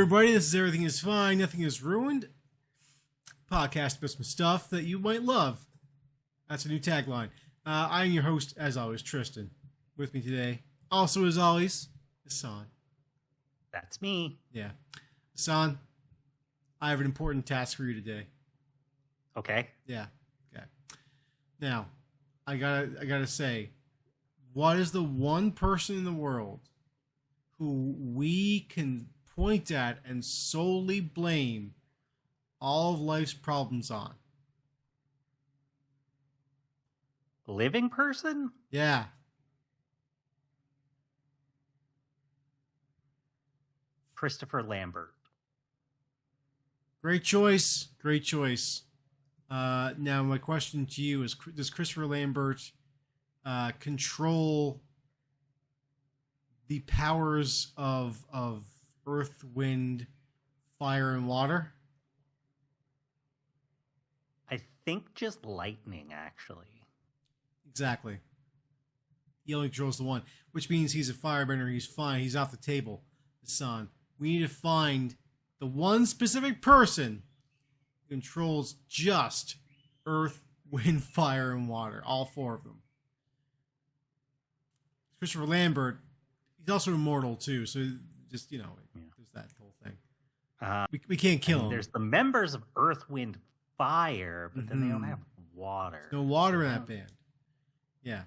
everybody. This is Everything is Fine, Nothing is Ruined. Podcast about some stuff that you might love. That's a new tagline. I'm your host, as always, Tristan. With me today, also as always, Hassan. That's me. Yeah. Hassan, I have an important task for you today. Okay. Yeah. Okay. Now, I gotta say, what is the one person in the world who we can point at and solely blame all of life's problems on? Living person? Yeah. Christopher Lambert. Great choice. Great choice. Now, my question to you is, does Christopher Lambert control the powers of earth, wind, fire, and water? I think just lightning, actually. Exactly. He only controls the one, which means he's a firebender. He's fine. He's off the table. Hassan, we need to find the one specific person who controls just earth, wind, fire, and water. All four of them. Christopher Lambert, he's also immortal too, so just, there's that whole thing. We can't kill him. There's the members of Earth, Wind, Fire, but then they don't have water. There's no water in that band. Yeah.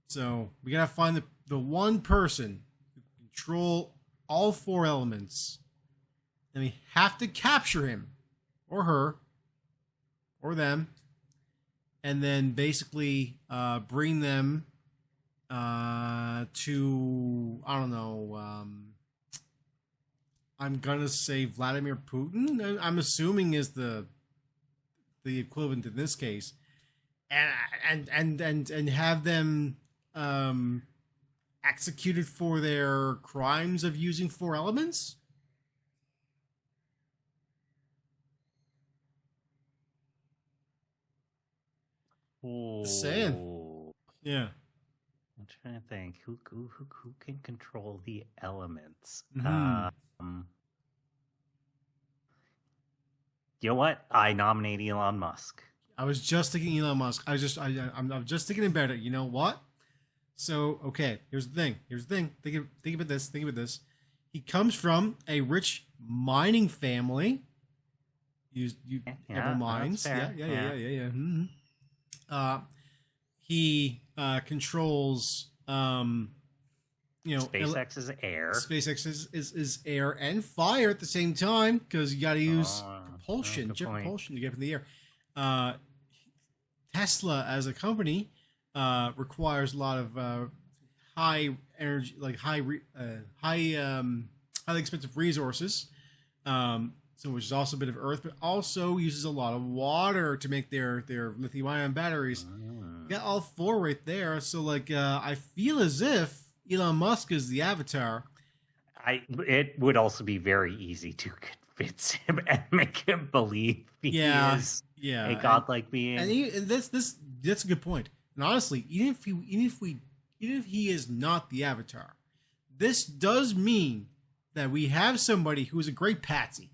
So we gotta find the one person who can control all four elements, and we have to capture him, or her, or them, and then basically bring them to, I don't know, I'm gonna say Vladimir Putin. I'm assuming is the equivalent in this case, and have them executed for their crimes of using four elements. Just saying. Yeah. I'm trying to think who can control the elements. You know what? I nominate Elon Musk. I was just thinking Elon Musk. I'm just thinking about it. You know what? So, okay, here's the thing. Think about this. He comes from a rich mining family. You have mines. Yeah. Mm-hmm. He controls SpaceX is air. SpaceX is air and fire at the same time, because you got to use propulsion, jet propulsion to get up in the air. Tesla as a company requires a lot of high energy, like highly expensive resources. So which is also a bit of Earth, but also uses a lot of water to make their lithium-ion batteries. You got all four right there. So I feel as if Elon Musk is the Avatar. It would also be very easy to convince him and make him believe he is a godlike being. And that's a good point. And honestly, even if he is not the Avatar, this does mean that we have somebody who is a great patsy,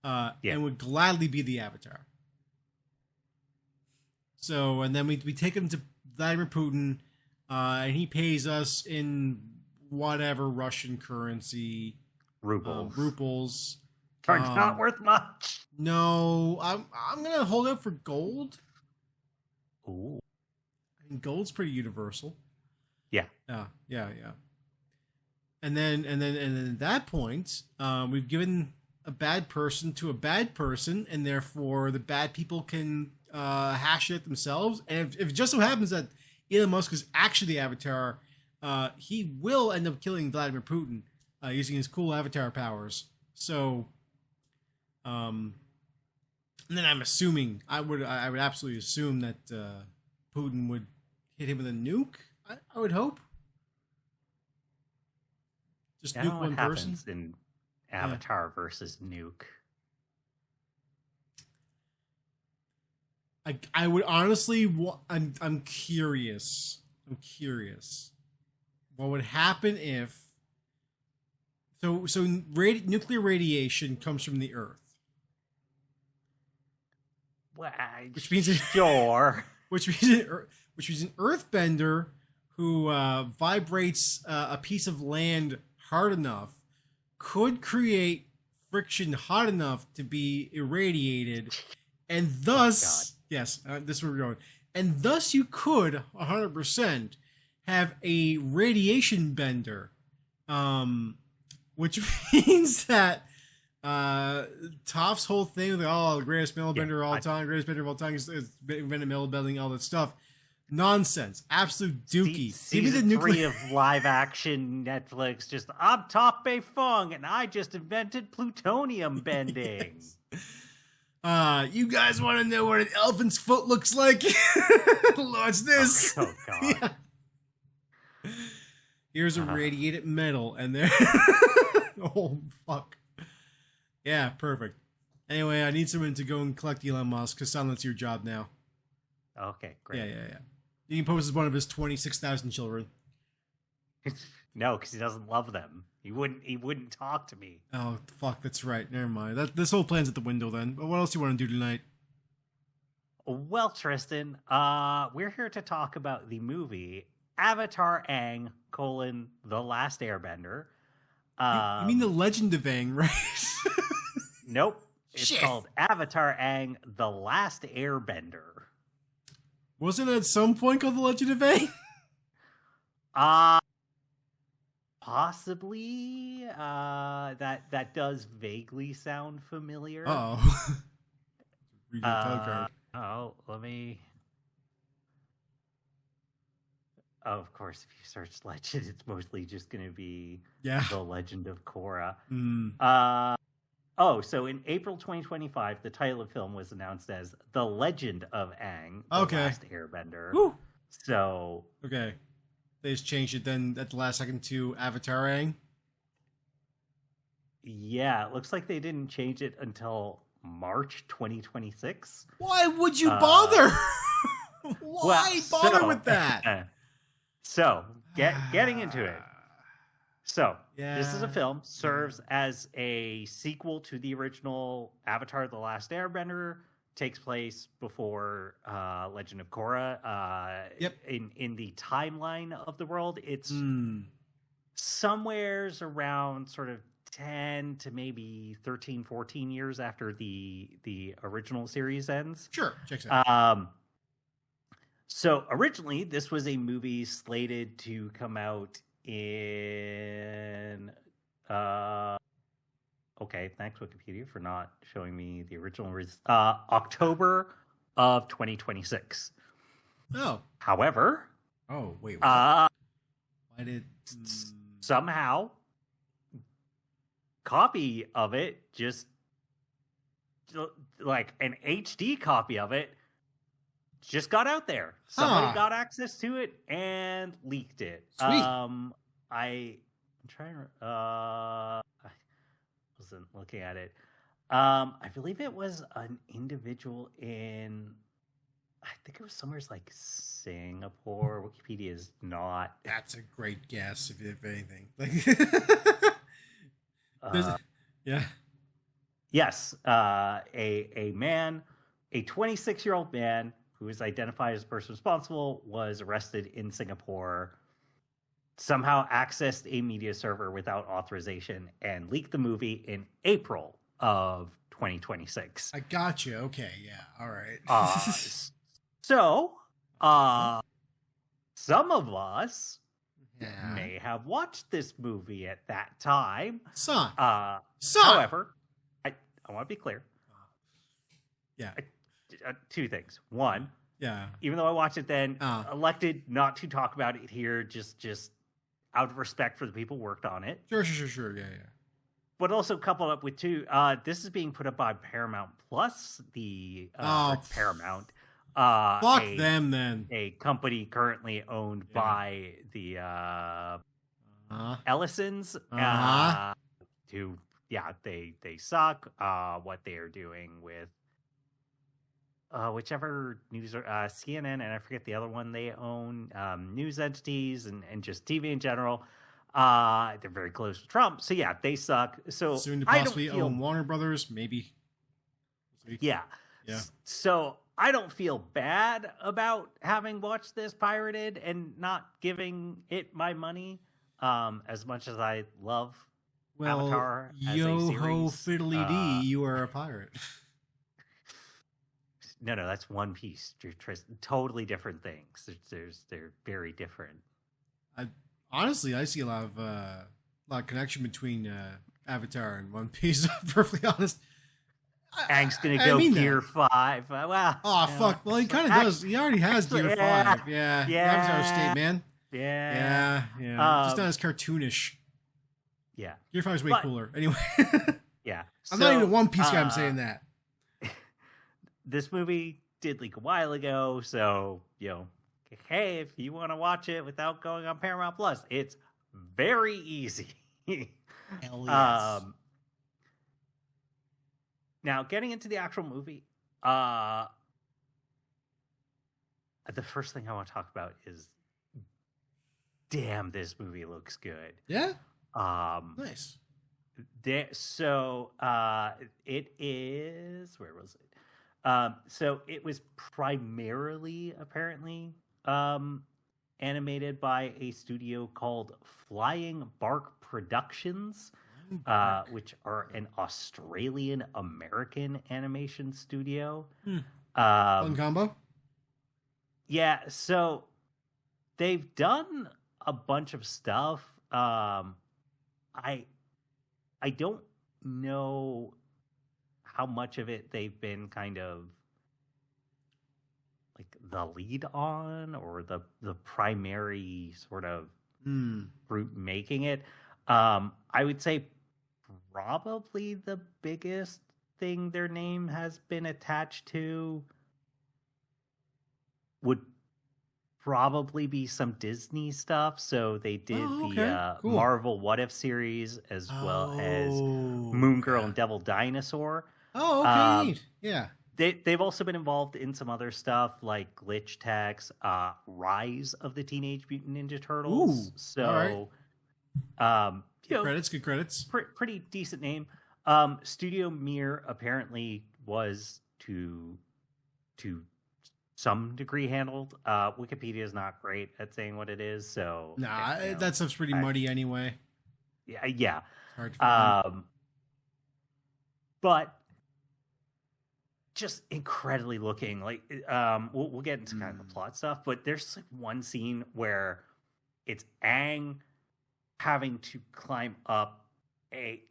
and would gladly be the Avatar. So, and then we take him to Vladimir Putin, and he pays us in whatever Russian currency. Rubles. Are not worth much. No, I'm gonna hold out for gold. Ooh. I mean, gold's pretty universal. Yeah. Yeah. And then at that point, we've given a bad person to a bad person, and therefore the bad people can hash it themselves. And if it just so happens that Elon Musk is actually the Avatar, he will end up killing Vladimir Putin using his cool Avatar powers. So, and then I'm assuming I would absolutely assume that Putin would hit him with a nuke. I would hope. Just nuke one person. In Avatar versus nuke. I would honestly. I'm curious. What would happen if So nuclear radiation comes from the Earth. Well, which means sure. which means an earthbender who vibrates a piece of land hard enough could create friction hot enough to be irradiated, and thus, this is where we're going, and thus you could 100% have a radiation bender, which means that Toph's whole thing, the greatest metal bender of all time, greatest bender of all time, is invented metal bending, all that stuff. Nonsense. Absolute dookie. Season 3 of live action Netflix, just, I'm Top Bay Fung, and I just invented plutonium bending. Yes. You guys want to know what an elephant's foot looks like? Watch this. Oh God. Yeah. Here's a radiated metal, and there. Oh, fuck. Yeah, perfect. Anyway, I need someone to go and collect Elon Musk, because that's your job now. Okay, great. Yeah. You can pose as one of his 26,000 children. No, because he doesn't love them. He wouldn't talk to me. Oh, fuck, that's right. Never mind. This whole plan's at the window then. But what else do you want to do tonight? Well, Tristan, we're here to talk about the movie Avatar Aang, The Last Airbender. You mean The Legend of Aang, right? Nope. It's called Avatar Aang, The Last Airbender. Wasn't it at some point called The Legend of Aang? Possibly. That does vaguely sound familiar. Oh. Let me. Oh, of course, if you search Legend, it's mostly just going to be The Legend of Korra. So in April 2025, the title of the film was announced as The Legend of Aang, The Last Airbender. Woo. So... Okay. They just changed it then at the last second to Avatar Aang? Yeah, it looks like they didn't change it until March 2026. Why would you bother? Why bother with that? So, getting into it. So, this is a film, serves as a sequel to the original Avatar The Last Airbender, takes place before Legend of Korra. In the timeline of the world, it's somewheres around sort of 10 to maybe 13, 14 years after the original series ends. Sure, checks out. So originally, this was a movie slated to come out in... okay, thanks Wikipedia for not showing me the original. October of 2026. Oh. However... Oh, wait. Why did... Somehow, copy of it, just like an HD copy of it, just got out there. Somebody got access to it and leaked it. Sweet. I'm trying to... I wasn't looking at it. I believe it was an individual in... I think it was somewhere like Singapore. Wikipedia is not... That's a great guess, if anything. Yeah. Yes. A man, a 26-year-old man who is identified as the person responsible, was arrested in Singapore, somehow accessed a media server without authorization, and leaked the movie in April of 2026. I got you. Okay, yeah. All right. So, some of us may have watched this movie at that time. However, I want to be clear. Two things. One, even though I watched it then, elected not to talk about it here, just out of respect for the people who worked on it. Sure. Yeah. But also coupled up with two, this is being put up by Paramount Plus, Paramount. Fuck them then. A company currently owned by the Ellisons, who they suck. What they are doing with whichever news CNN and I forget the other one they own, news entities and just TV in general. They're very close to Trump. So yeah, they suck. So Soon to I don't possibly feel own Warner Brothers, maybe. yeah. Yeah. So I don't feel bad about having watched this pirated and not giving it my money. As much as I love Avatar as a yo series. ho fiddly dee, you are a pirate. No, that's One Piece. Totally different things. They're very different. Honestly, I see a lot of connection between Avatar and One Piece. Perfectly honest. Aang's gonna go Gear 5. Well, oh fuck! Well, he kind of does. He already has Gear 5. Yeah, Avatar State, man. Yeah. Just not as cartoonish. Yeah, Gear 5 is way cooler. Anyway. Yeah. I'm not even a One Piece guy. I'm saying that. This movie did leak a while ago, so hey, if you want to watch it without going on Paramount Plus, it's very easy. Hell yes. Now, getting into the actual movie, the first thing I want to talk about is, damn, this movie looks good. Yeah. Nice. It is. Where was it? So it was primarily, apparently, animated by a studio called Flying Bark Productions, which are an Australian-American animation studio. Fun combo? Yeah, so they've done a bunch of stuff. I don't know how much of it they've been kind of like the lead on or the primary sort of group making it. I would say probably the biggest thing their name has been attached to would probably be some Disney stuff. So they did the cool. Marvel What If series as well as Moon Girl and Devil Dinosaur. Oh, okay. Neat. Yeah. They've also been involved in some other stuff like Glitch Tech's Rise of the Teenage Mutant Ninja Turtles. Ooh, so, right. Good credits. Pretty decent name. Studio Mir apparently was to some degree handled. Wikipedia is not great at saying what it is, so that stuff's pretty muddy anyway. Yeah. Hard to find. But just incredibly looking like we'll get into kind of the plot stuff, but there's like one scene where it's Aang having to climb up I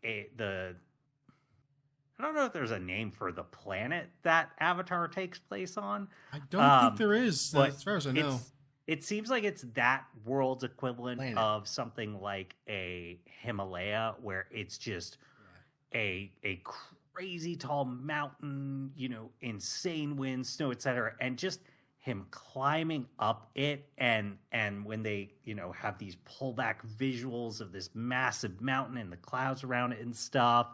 don't know if there's a name for the planet that Avatar takes place on. I don't think there is, as far as I know. It seems like it's that world's equivalent of something like a Himalaya, where it's just a crazy tall mountain, insane winds, snow, etc., and just him climbing up it, and when they have these pullback visuals of this massive mountain and the clouds around it and stuff,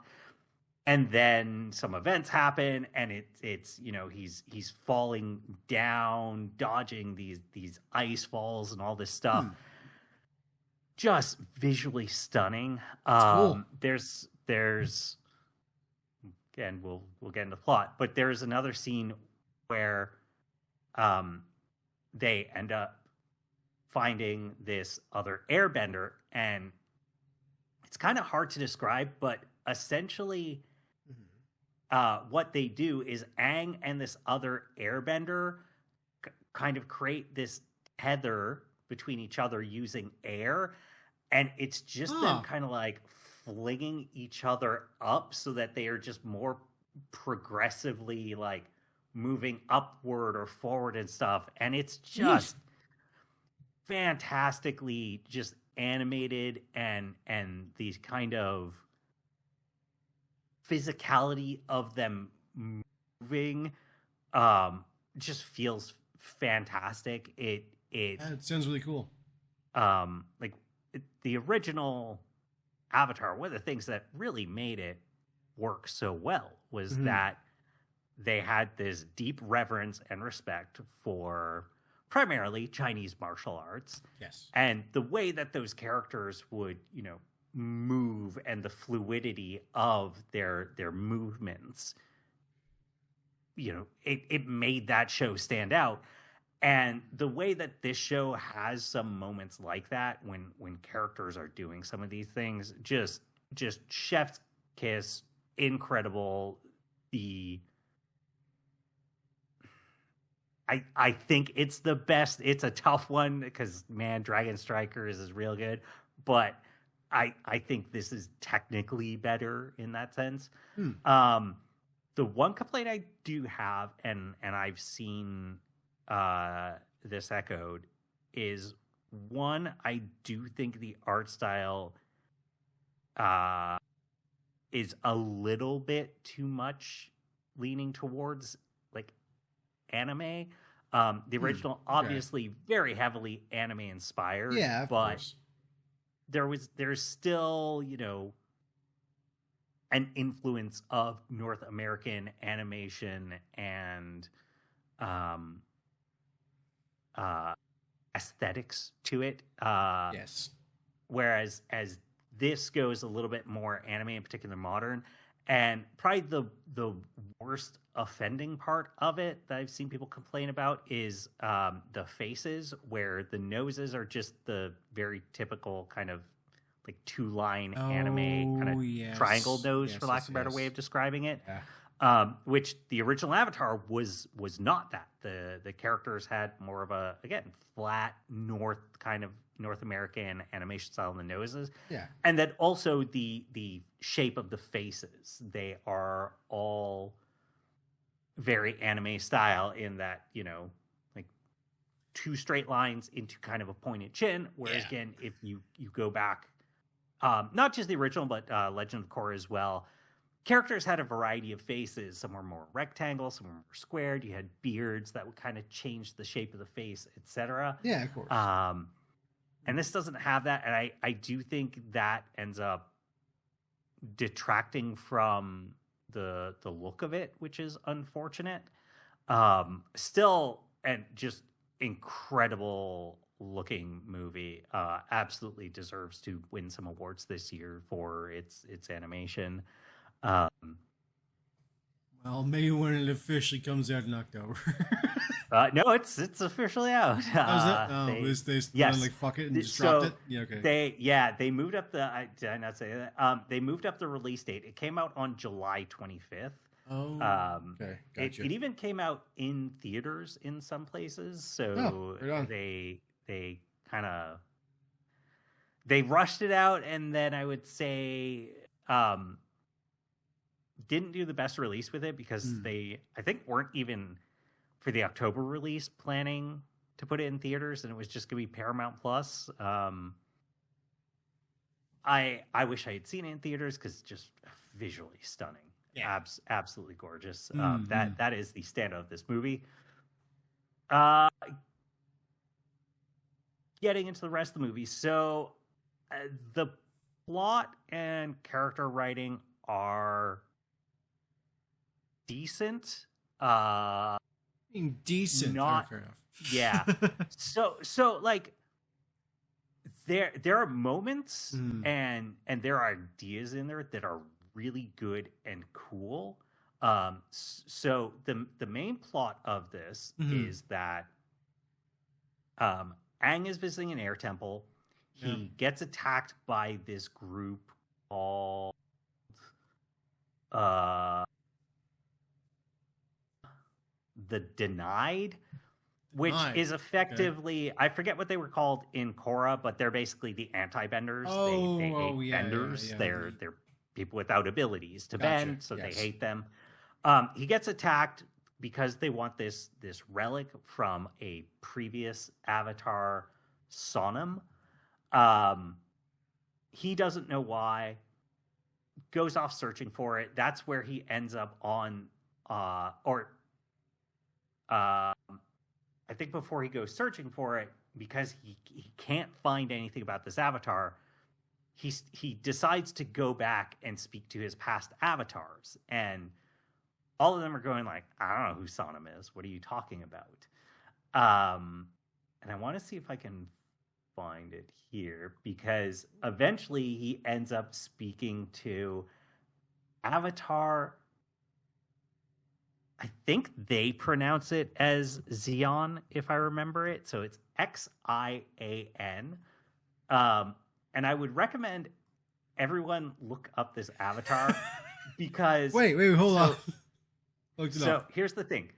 and then some events happen, and it's he's falling down, dodging these ice falls and all this stuff. Just visually stunning. Cool. There's again, we'll get into the plot, but there's another scene where they end up finding this other airbender, and it's kind of hard to describe, but essentially what they do is Aang and this other airbender kind of create this tether between each other using air, and it's just them kind of like flinging each other up so that they are just more progressively like moving upward or forward and stuff, and it's just fantastically just animated, and these kind of physicality of them moving just feels fantastic. It sounds really cool. The original Avatar, one of the things that really made it work so well was that they had this deep reverence and respect for primarily Chinese martial arts. Yes. And the way that those characters would, move and the fluidity of their movements, it made that show stand out. And the way that this show has some moments like that when characters are doing some of these things, just chef's kiss, incredible. I think it's the best. It's a tough one because, man, Dragon Strikers is real good. But I think this is technically better in that sense. The one complaint I do have, and I've seen this echoed, is one, I do think the art style is a little bit too much leaning towards like anime. The original, obviously, very heavily anime inspired. Yeah, of course. There's still, an influence of North American animation and aesthetics to it. Yes. Whereas as this goes a little bit more anime, in particular modern, and probably the worst offending part of it that I've seen people complain about is the faces, where the noses are just the very typical kind of like two-line anime kind of triangle nose, for lack of a better way of describing it. Yeah. Which the original Avatar was not that. The characters had more of a, again, flat North American animation style in the noses. Yeah. And then also the shape of the faces. They are all very anime style in that, like two straight lines into kind of a pointed chin. Whereas again, if you go back, not just the original, but Legend of Korra as well, characters had a variety of faces. Some were more rectangle, some were more squared. You had beards that would kind of change the shape of the face, etc. Yeah, of course. And this doesn't have that. And I do think that ends up detracting from the look of it, which is unfortunate. Still, and just incredible looking movie. Absolutely deserves to win some awards this year for its animation. Well, maybe when it officially comes out in October. No, it's officially out. Yes. Like fuck it and just dropped it. Yeah, okay. They moved up the. Did I not say that? They moved up the release date. It came out on July 25th. Oh, okay, gotcha. It even came out in theaters in some places. So they kind of they rushed it out, and then I would say didn't do the best release with it because they, I think, weren't even for the October release planning to put it in theaters, and it was just going to be Paramount Plus. I wish I had seen it in theaters because it's just visually stunning. Yeah. Absolutely gorgeous. That is the standout of this movie. Getting into the rest of the movie. So the plot and character writing are decent. Decent. Not, fair enough. Yeah. So like there are moments and there are ideas in there that are really good and cool. So the main plot of this is that Aang is visiting an air temple. He gets attacked by this group called the Denied, which is effectively, I forget what they were called in Korra, but they're basically the anti-benders. They hate benders. They're people without abilities to bend, so they hate them. He gets attacked because they want this relic from a previous Avatar, Sonam. He doesn't know why. Goes off searching for it. That's where he ends up on, I think before he goes searching for it, because he can't find anything about this avatar, he decides to go back and speak to his past avatars, and all of them are going like, I don't know who Sonam is. What are you talking about? and I want to see if I can find it here, because eventually he ends up speaking to Avatar. I think they pronounce it as Xian, if I remember it. So it's Xian. And I would recommend everyone look up this Avatar because wait, hold on. Looked it so up. here's the thing: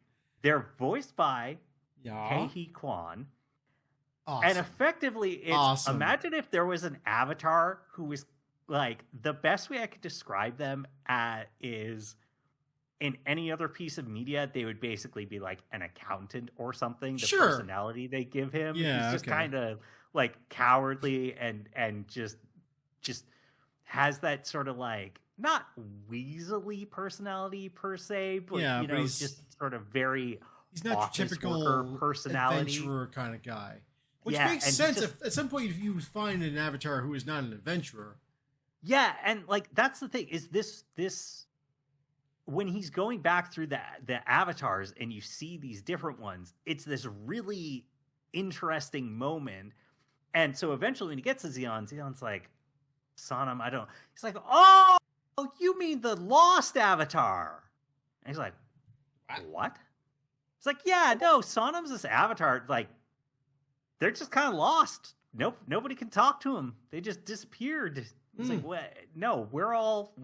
they're voiced by Yeah. Hee Kwan, Awesome. and effectively, it's Awesome. imagine if there was an Avatar who was like, the best way I could describe them is, in any other piece of media, they would basically be like an accountant or something. The Sure. personality they give him, Yeah, he's just okay. kind of like cowardly and just has that sort of like not weaselly personality per se, but Yeah, you but know, he's just sort of very He's not your office typical worker personality. adventurer kind of guy. Which Yeah, makes and sense just- if at some point you find an Avatar who is not an adventurer. Yeah, and like that's the thing is this when he's going back through the avatars and you see these different ones, it's this really interesting moment. And so eventually when he gets to Xion's like, Sonam, I don't. He's like, oh, you mean the lost Avatar? And he's like, what? It's like, yeah, no, Sonam's this Avatar. Like, they're just kind of lost. Nope, nobody can talk to them. They just disappeared. It's like, what? No, we're all.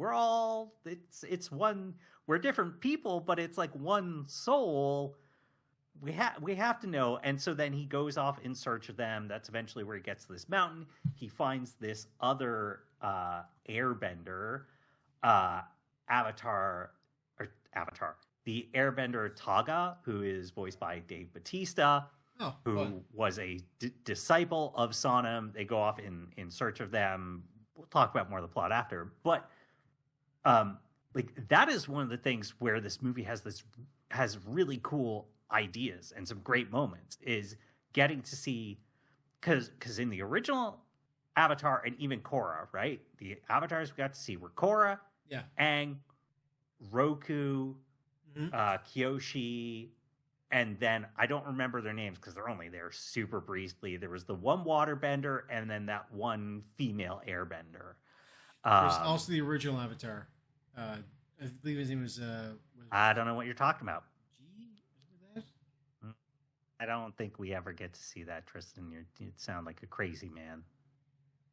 It's one. We're different people, but it's like one soul. We have to know. And so then he goes off in search of them. That's eventually where he gets to this mountain. He finds this other airbender, Avatar, the airbender Taga, who is voiced by Dave Bautista, who was a disciple of Sonam. They go off in search of them. We'll talk about more of the plot after. But like that is one of the things where this movie has really cool ideas and some great moments, is getting to see, because in the original Avatar and even Korra, right? The avatars we got to see were Korra, Aang, Roku, Kyoshi, and then I don't remember their names because they're only there super briefly. There was the one waterbender and then that one female airbender. There's also the original Avatar. I believe his name was. I don't know what you're talking about. G? I don't think we ever get to see that, Tristan. You sound like a crazy man.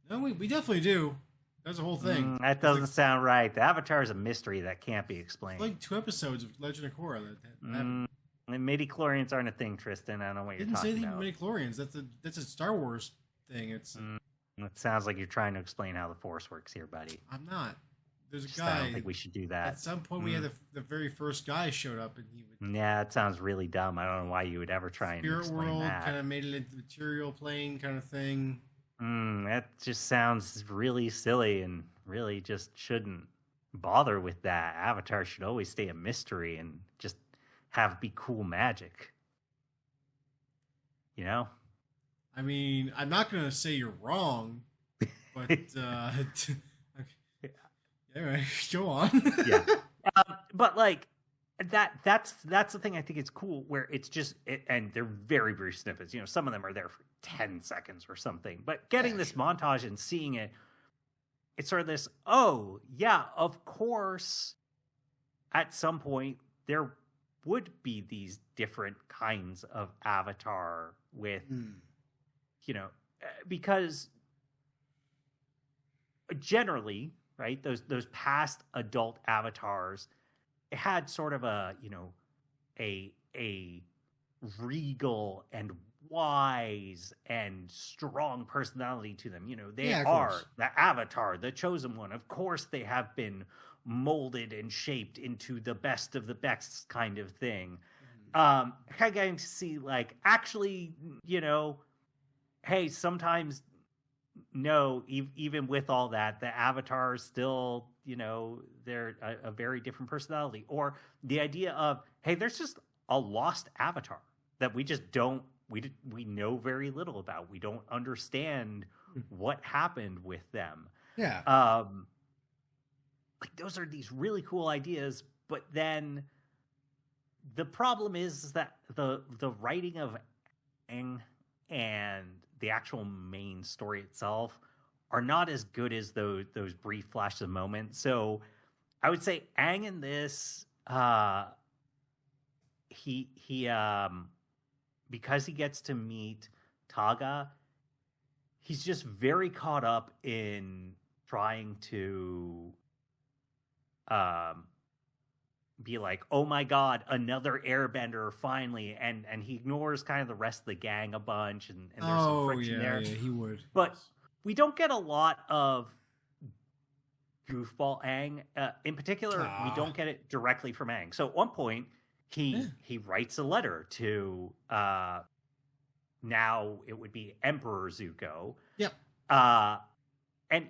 No, we definitely do. That's the whole thing. That doesn't sound right. The Avatar is a mystery that can't be explained. Like 2 episodes of Legend of Korra. The midi-chlorians aren't a thing, Tristan. I don't know what you're talking about. Didn't say midi-chlorians. That's a Star Wars thing. It's. It sounds like you're trying to explain how the Force works here, buddy. I'm not. There's a Just, guy. I don't think we should do that. At some point, we had the very first guy showed up, and he would. Yeah, that sounds really dumb. I don't know why you would ever try and Spirit explain World that. kind of made it into the material plane kind of thing. That just sounds really silly and really just shouldn't bother with that. Avatar should always stay a mystery and just be cool magic. You know? I mean, I'm not going to say you're wrong, but anyway, go on. Yeah. But like that's the thing I think it's cool, where it's just and they're very brief snippets. You know, some of them are there for 10 seconds or something. But getting this montage and seeing it, it's sort of this, oh, yeah, of course, at some point there would be these different kinds of Avatar with, you know, because generally, right, those past adult avatars, it had sort of a, you know, a regal and wise and strong personality to them. You know, they are the Avatar, the chosen one. Of course, they have been molded and shaped into the best of the best kind of thing. Kind of getting to see, like, actually, you know, hey, sometimes, no, even with all that, the Avatar is still, you know, they're a very different personality. Or the idea of, hey, there's just a lost Avatar that we just don't, we know very little about. We don't understand what happened with them. Yeah. Like, those are these really cool ideas, but then the problem is that the writing of Aang and the actual main story itself are not as good as those brief flashes of moments. So I would say Aang in this, he because he gets to meet Taga, he's just very caught up in trying to be like, oh my god, another airbender finally, and he ignores kind of the rest of the gang a bunch, and there's some friction there. Yeah, he would. But we don't get a lot of goofball Aang. In particular, we don't get it directly from Aang. So at one point, he writes a letter to now it would be Emperor Zuko. Yep. And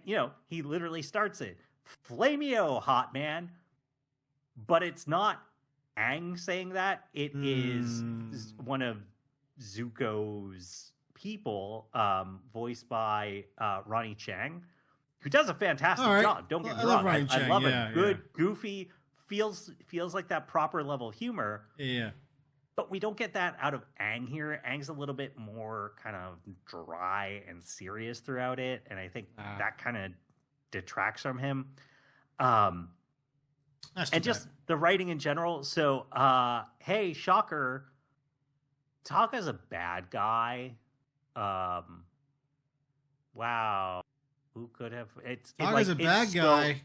he literally starts it, "Flameo, hot man." But it's not Aang saying that. It is one of Zuko's people, voiced by Ronnie Chang, who does a fantastic job. Don't get me wrong. I love it. Good, goofy, feels like that proper level of humor. Yeah. But we don't get that out of Aang here. Aang's a little bit more kind of dry and serious throughout it, and I think that kind of detracts from him. And just the writing in general. So, hey, shocker, Taka's a bad guy. Wow, who could have? Taka's a bad guy.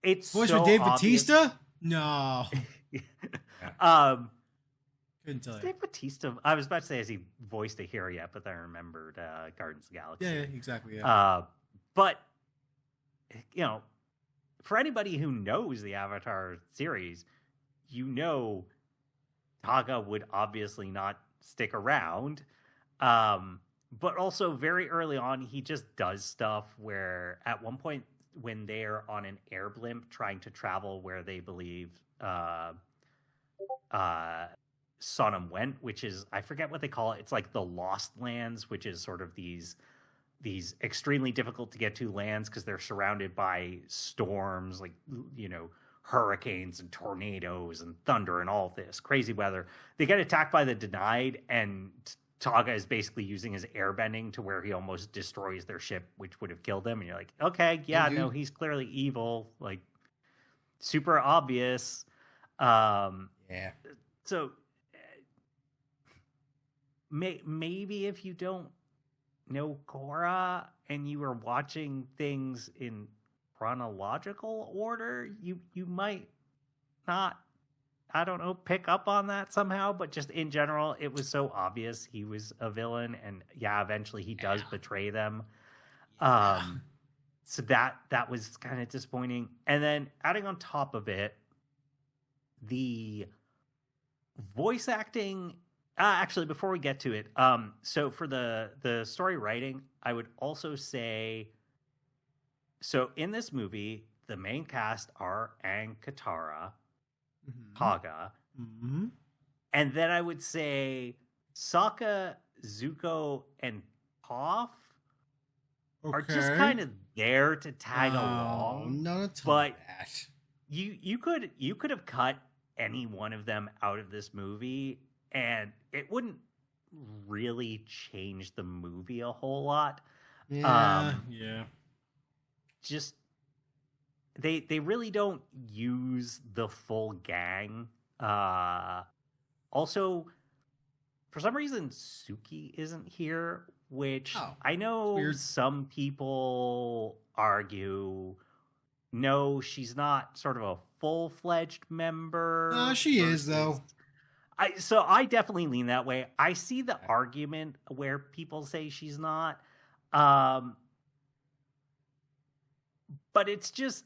It's voiced so with Dave obvious. Bautista? No. Couldn't tell you. Dave Bautista. I was about to say, has he voiced a hero yet? But then I remembered Guardians of the Galaxy. Yeah, exactly. Yeah. But for anybody who knows the Avatar series, Taga would obviously not stick around. But also very early on, he just does stuff where at one point when they're on an air blimp trying to travel where they believe Sonam went, which is, I forget what they call it. It's like the Lost Lands, which is sort of these extremely difficult to get to lands because they're surrounded by storms, like, hurricanes and tornadoes and thunder and all this crazy weather. They get attacked by the Denied, and Taga is basically using his airbending to where he almost destroys their ship, which would have killed them. And you're like, okay, yeah, no, he's clearly evil, like super obvious. Yeah. So maybe if you don't know Korra and you were watching things in chronological order, you might not, I don't know, pick up on that somehow. But just in general, it was so obvious he was a villain, and eventually he does betray them. So that was kind of disappointing. And then adding on top of it, the voice acting. Actually, before we get to it, so for the story writing, I would also say, so in this movie, the main cast are Aang, Katara, Taga, and then I would say Sokka, Zuko, and Toph are just kind of there to tag along. But that. You could have cut any one of them out of this movie, and it wouldn't really change the movie a whole lot. Yeah. Just they really don't use the full gang. Also, for some reason, Suki isn't here, which I know some people argue, no, she's not sort of a full-fledged member. She is, though. So I definitely lean that way. I see the argument where people say she's not. But it's just,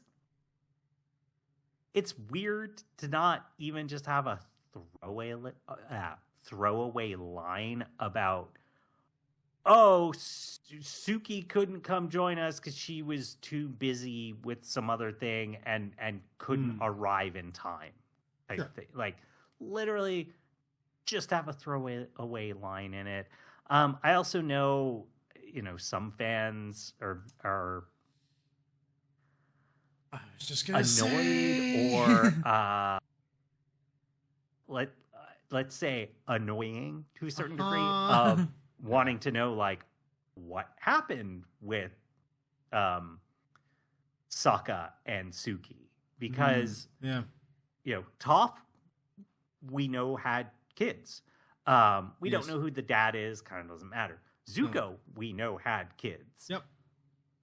it's weird to not even just have a throwaway line about, oh, Suki couldn't come join us because she was too busy with some other thing and couldn't arrive in time. Like, literally, just have a throwaway line in it. I also know, some fans are I was just gonna annoyed say. or let's say annoying to a certain degree wanting to know like what happened with Sokka and Suki, because Toph, we know, had kids. We don't know who the dad is, kind of doesn't matter. Zuko, we know, had kids. Yep.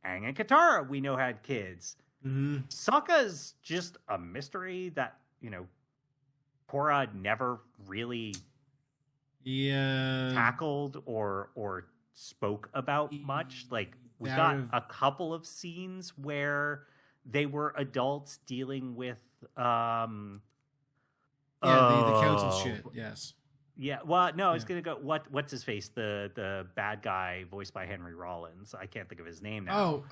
Aang and Katara, we know, had kids. Mm-hmm. Sokka's just a mystery that, Korra never really tackled or spoke about much. Like, we got a couple of scenes where they were adults dealing with the council shit. Yes. Yeah. Well, no, I was gonna go. What's his face? The bad guy voiced by Henry Rollins. I can't think of his name now.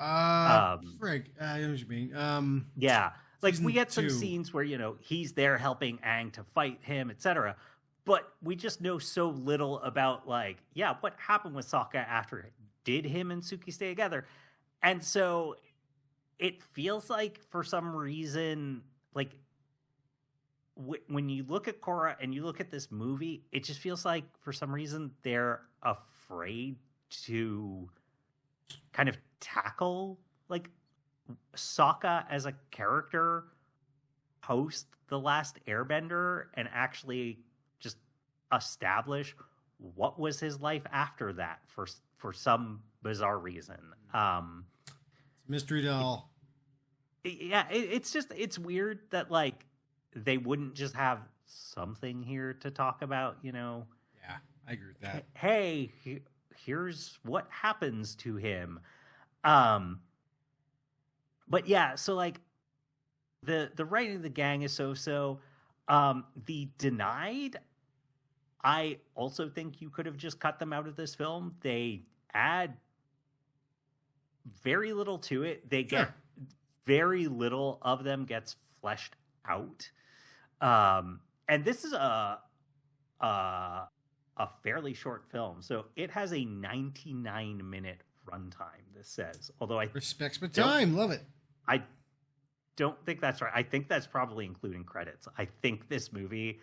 Frig. I know what you mean. Yeah. Like, we get some scenes where he's there helping Aang to fight him, etc. But we just know so little about what happened with Sokka after. Did him and Suki stay together? And so it feels like, for some reason, like, when you look at Korra and you look at this movie, it just feels like, for some reason, they're afraid to kind of tackle like Sokka as a character post The Last Airbender and actually just establish what was his life after that for some bizarre reason. Mystery doll. It's weird that like they wouldn't just have something here to talk about, Yeah, I agree with that. Hey, here's what happens to him. But yeah, so like the writing of the gang is so. The Denied, I also think you could have just cut them out of this film. They add very little to it. They get very little of them gets fleshed out. And this is a fairly short film, so it has a 99-minute runtime. This says, although I respects my time, love it. I don't think that's right. I think that's probably including credits. I think this movie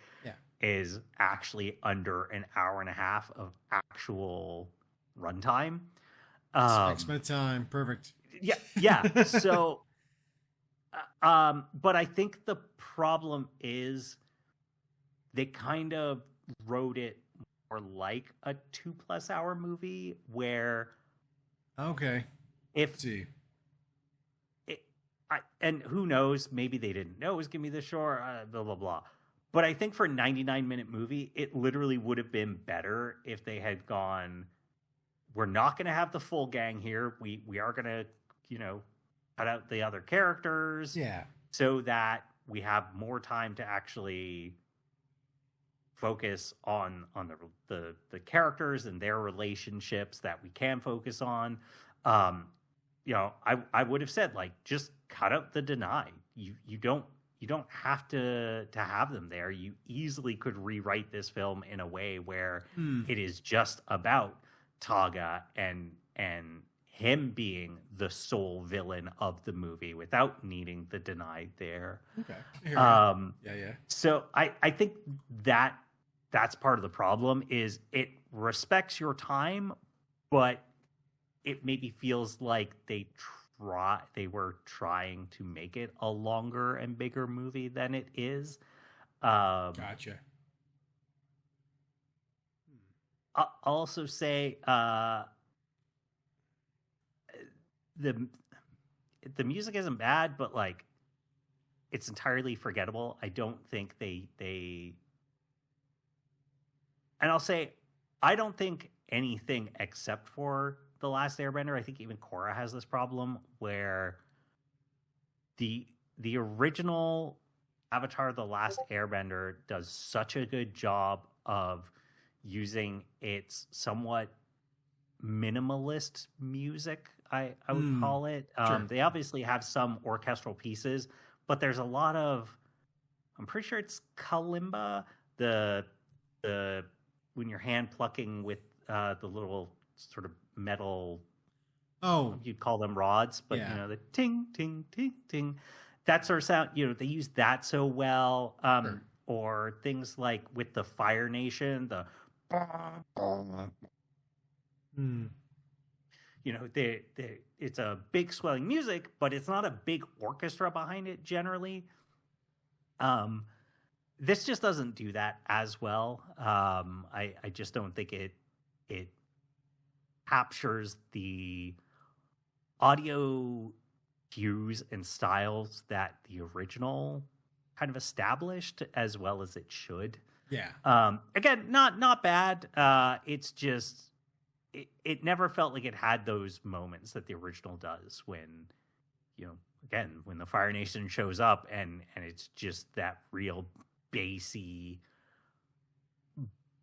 is actually under an hour and a half of actual runtime. Respects my time, perfect. Yeah. So, but I think the problem is they kind of wrote it more like a 2+ hour movie where, and who knows, maybe they didn't know it was gonna be this short, blah blah blah. But I think for a 99-minute movie, it literally would have been better if they had gone, we're not going to have the full gang here. We are going to, cut out the other characters. Yeah. So that we have more time to actually focus on the characters and their relationships that we can focus on. I would have said, like, just cut out the Denied. You don't have to have them there. You easily could rewrite this film in a way where it is just about Taga and him being the sole villain of the movie without needing the Denied there. Okay. So I think that's part of the problem, is it respects your time, but it maybe feels like they were trying to make it a longer and bigger movie than it is. Gotcha. I'll also say the music isn't bad, but like it's entirely forgettable. I don't think they and I'll say I don't think anything except for The Last Airbender. I think even Korra has this problem where the original Avatar The Last Airbender does such a good job of using its somewhat minimalist music, I would call it. They obviously have some orchestral pieces, but there's a lot of, I'm pretty sure it's kalimba, the when you're hand plucking with the little sort of metal, you'd call them rods, but the ting ting ting ting, that sort of sound, they use that so well. Or things like with the Fire Nation, the Hmm. You know, it's a big swelling music, but it's not a big orchestra behind it generally. This just doesn't do that as well. I just don't think it captures the audio cues and styles that the original kind of established as well as it should. Yeah. Again, not bad. It's just it never felt like it had those moments that the original does when, you know, again, when the Fire Nation shows up and it's just that real bassy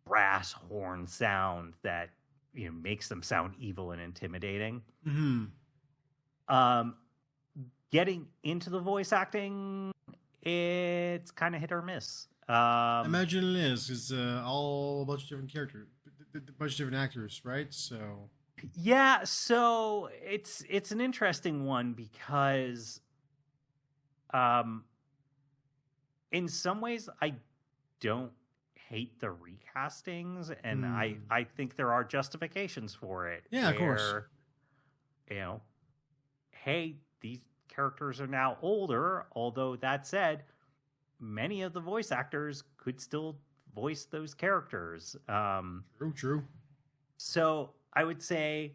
brass horn sound that, you know, makes them sound evil and intimidating. Mm-hmm. Getting into the voice acting, it's kind of hit or miss. I imagine it is, because all a bunch of different characters, a bunch of different actors, right? So yeah, so it's an interesting one because, in some ways, I don't hate the recastings, and I think there are justifications for it. Yeah, of course. You know, hey, these characters are now older. Although that said, many of the voice actors could still voice those characters. True. So I would say,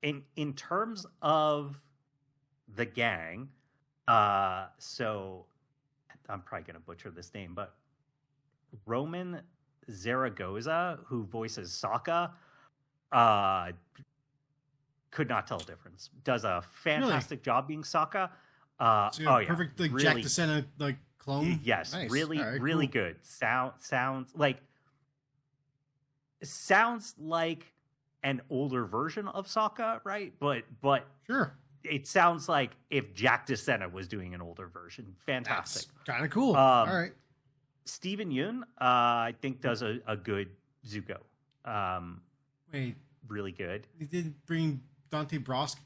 in terms of the gang, so I'm probably going to butcher this name, but Roman Zaragoza, who voices Sokka, could not tell the difference. Does a fantastic job being Sokka. Perfect, like really, Jack DeSena, like clone. Yes, nice. really, Right, really cool. good. Sounds like an older version of Sokka, right? But Sure, it sounds like if Jack DeSena was doing an older version. Fantastic. Kind of cool. All right. Steven Yeun, I think, does a good Zuko. Wait, really good. he didn't bring Dante Brosk.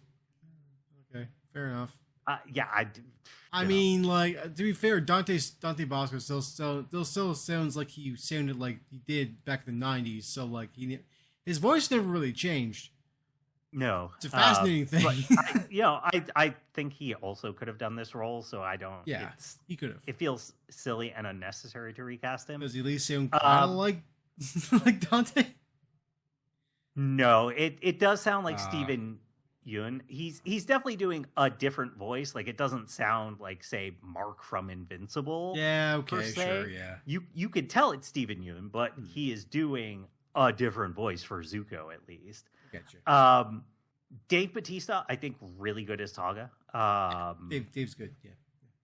Okay, fair enough. Yeah, I mean, like, to be fair, Dante Bosco still sounds like he sounded like he did back in the '90s. So, like, his voice never really changed. No, It's a fascinating thing. But I think he also could have done this role. So I don't. Yeah, he could have. It feels silly and unnecessary to recast him. Does he at least sound kind of like like Dante? No, it does sound like Steven Yeun. He's definitely doing a different voice. Like, it doesn't sound like, say, Mark from Invincible. Yeah, okay, per se. sure, yeah. You could tell it's Steven Yeun, but he is doing a different voice for Zuko, at least. Gotcha. Dave Bautista, I think, really good as Togga. Dave's good,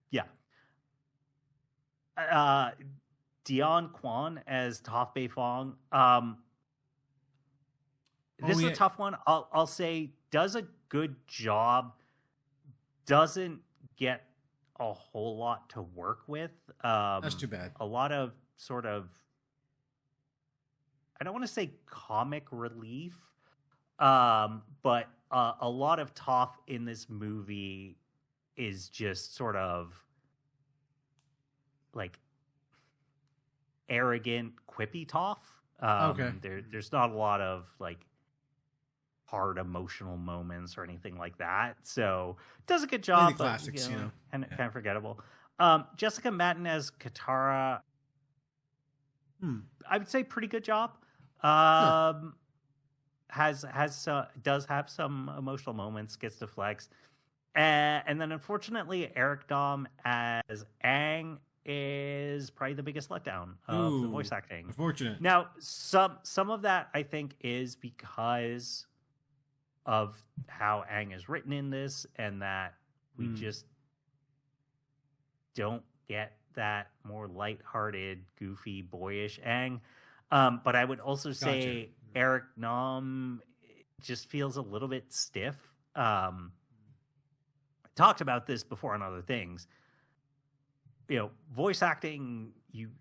yeah. Dion Kwan as Toph Bei Fong. This is a tough one. I'll say does a good job. Doesn't get a whole lot to work with. That's too bad. A lot of sort of, I don't want to say comic relief, but a lot of Toph in this movie is just sort of like arrogant, quippy Toph. Okay. There's not a lot of like hard emotional moments or anything like that. So does a good job. Classics, kind of forgettable. Jessica Madden as Katara, I would say pretty good job. Sure. Does have some emotional moments, gets to flex, and then unfortunately Eric Dom as Aang is probably the biggest letdown of the voice acting. Unfortunate. Now, some of that I think is because of how Aang is written in this, and that we just don't get that more lighthearted, goofy, boyish Aang. But I would also say Eric Nam just feels a little bit stiff. Talked about this before on other things. Voice acting, you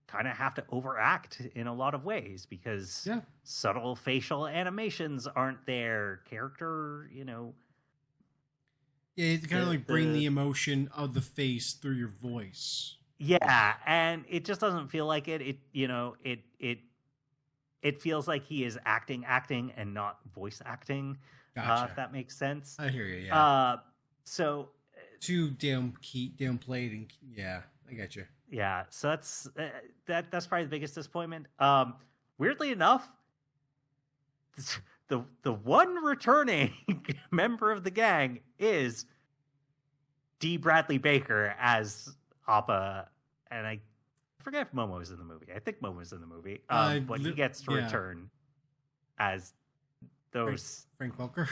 kind of have to overact in a lot of ways because subtle facial animations aren't there. Character, Yeah, you have to kind of like bring the emotion of the face through your voice. Yeah, and it just doesn't feel like it. It it feels like he is acting and not voice acting. Gotcha. If that makes sense. I hear you. Yeah. So too downplayed, and yeah, I get you. Yeah, so that's probably the biggest disappointment. Weirdly enough, the one returning member of the gang is D. Bradley Baker as Appa, and I forget if Momo's in the movie. I think Momo's in the movie, but he gets to return as those Frank Welker.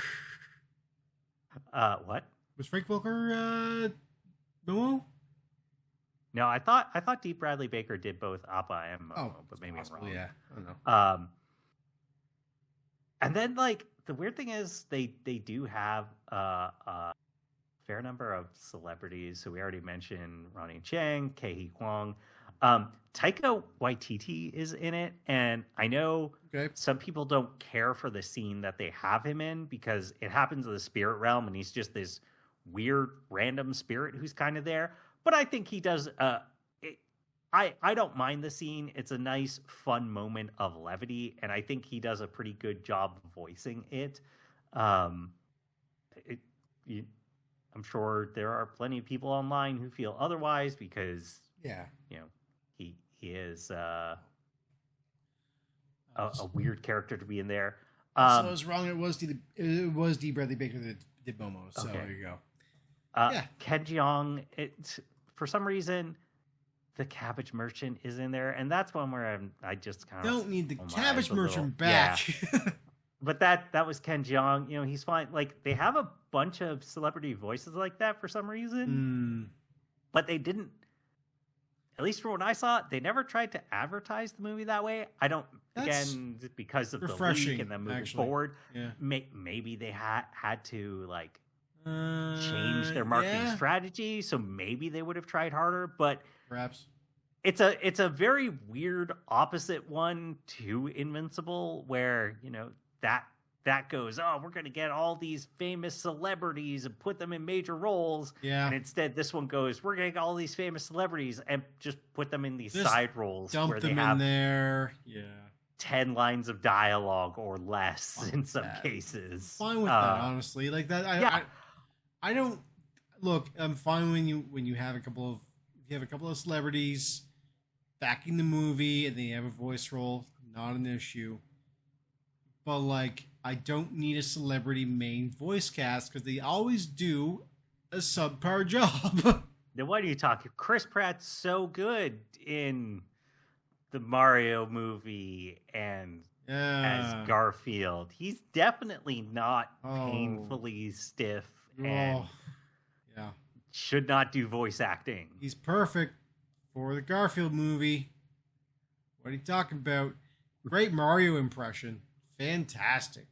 What was Frank Welker? Momo? No, I thought D. Bradley Baker did both Appa and Momo, but maybe I'm wrong. Yeah, I don't know. And then like the weird thing is they do have a fair number of celebrities. So we already mentioned Ronnie Chang, Kei Kwang. Taika Waititi is in it, and I know some people don't care for the scene that they have him in because it happens in the spirit realm, and he's just this weird random spirit who's kind of there. But I think he does. I don't mind the scene. It's a nice, fun moment of levity, and I think he does a pretty good job voicing it. I'm sure there are plenty of people online who feel otherwise because he is a weird character to be in there. So I was wrong. It was D. Bradley Baker that did Momo. So there you go. Ken Jeong, for some reason, the Cabbage Merchant is in there, and that's one where I just kind of don't need the Cabbage Merchant back. Yeah. But that was Ken Jeong. You know, he's fine. Like they have a bunch of celebrity voices like that for some reason, but they didn't. At least from what I saw, they never tried to advertise the movie that way. I don't. Again, because of the leak and then moving forward, maybe they had to like change their marketing strategy. So maybe they would have tried harder, but perhaps it's a very weird opposite one to Invincible, where that goes, oh, we're going to get all these famous celebrities and put them in major roles. Yeah. And instead, this one goes, we're going to get all these famous celebrities and just put them in these side roles where they have in there. Yeah. 10 lines of dialogue or less in some cases. Fine with that, honestly. Like that. I don't look. I'm fine when you have a couple of celebrities backing the movie and they have a voice role. Not an issue. But like, I don't need a celebrity main voice cast because they always do a subpar job. Then what are you talking? Chris Pratt's so good in the Mario movie and as Garfield. He's definitely not painfully stiff and should not do voice acting. He's perfect for the Garfield movie. What are you talking about? Great Mario impression. Fantastic.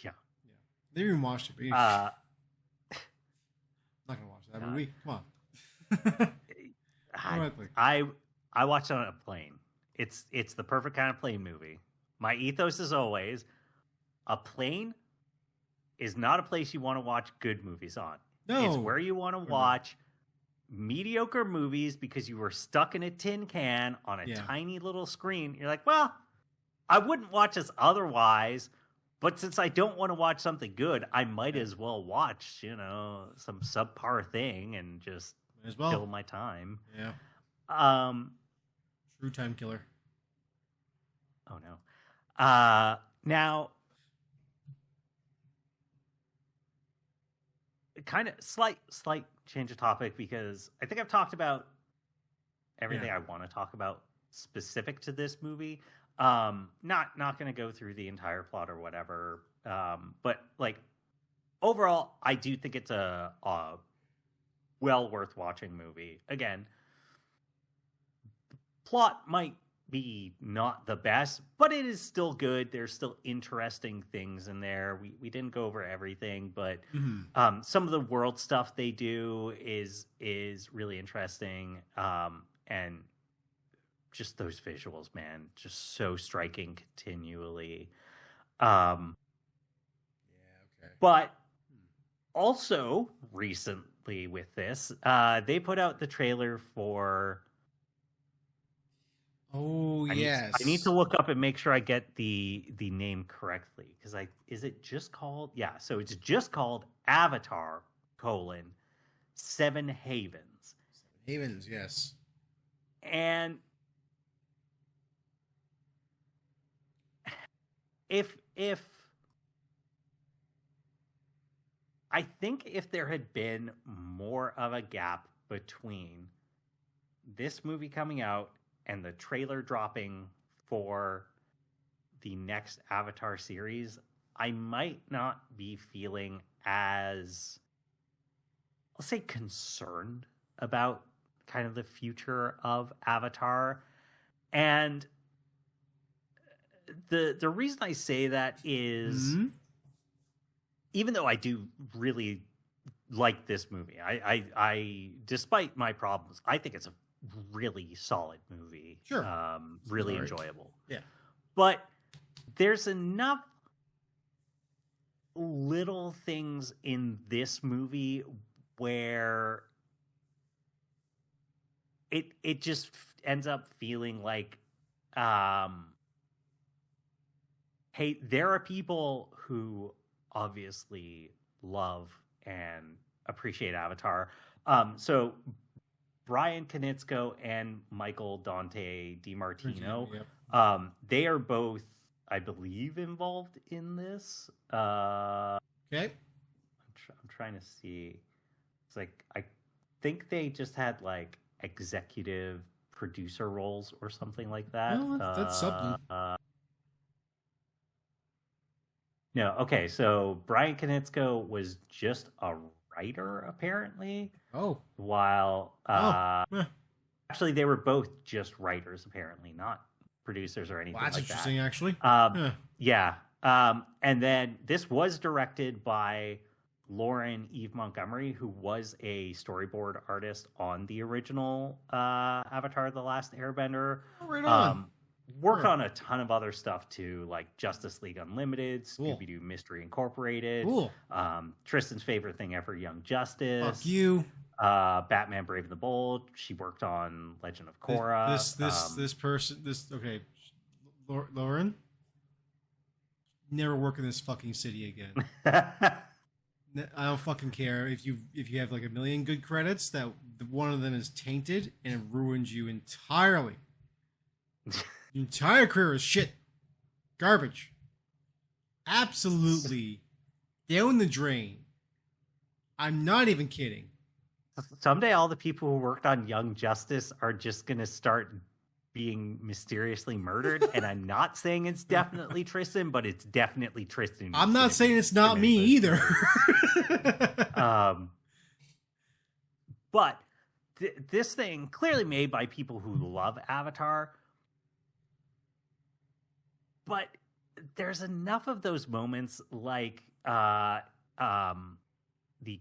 Yeah. They even watched it. But I'm not gonna watch that movie. Come on. I watched it on a plane. It's the perfect kind of plane movie. My ethos is always a plane is not a place you want to watch good movies on. No. It's where you want to watch mediocre movies because you were stuck in a tin can on a tiny little screen. You're like, well, I wouldn't watch this otherwise, but since I don't want to watch something good, I might as well watch, some subpar thing and just kill my time. Yeah. True time killer. Oh no. Now, kind of slight change of topic because I think I've talked about everything I want to talk about specific to this movie. Not going to go through the entire plot or whatever. But like overall, I do think it's a well worth watching movie. Again, plot might be not the best, but it is still good. There's still interesting things in there. We didn't go over everything, but some of the world stuff they do is really interesting. And just those visuals, man, just so striking continually. But also recently with this, they put out the trailer for Oh, yes. I need to look up and make sure I get the name correctly, because is it just called? Yeah, so it's just called Avatar: Seven Havens. Havens, yes. And if I think if there had been more of a gap between this movie coming out and the trailer dropping for the next Avatar series, I might not be feeling as, let's say, concerned about kind of the future of Avatar. And the reason I say that is, even though I do really like this movie, I despite my problems, I think it's a really solid movie. Sure. Really enjoyable. Yeah. But there's enough little things in this movie where it just ends up feeling like, hey, there are people who obviously love and appreciate Avatar. So Brian Konietzko and Michael Dante DiMartino, they are both, I believe, involved in this. Okay. I'm trying to see. It's like, I think they just had like executive producer roles or something like that. Well, that's something. No, okay, so Brian Konietzko was just a writer, apparently. Oh. While actually, they were both just writers, apparently, not producers or anything like that. That's interesting, actually. Yeah. And then this was directed by Lauren Eve Montgomery, who was a storyboard artist on the original Avatar: The Last Airbender. Oh, right on. Worked on a ton of other stuff too, like Justice League Unlimited, Scooby-Doo Mystery Incorporated, Tristan's favorite thing ever, Young Justice. Fuck you. Batman: Brave and the Bold. She worked on Legend of Korra. Okay, Lauren, never work in this fucking city again. I don't fucking care if you have like a million good credits, that one of them is tainted and it ruins you entirely. Your entire career is shit. Garbage. Absolutely down the drain. I'm not even kidding. Someday all the people who worked on Young Justice are just going to start being mysteriously murdered. And I'm not saying it's definitely Tristan, but it's definitely Tristan. I'm not saying it's not me either. But this thing, clearly made by people who love Avatar. But there's enough of those moments, like the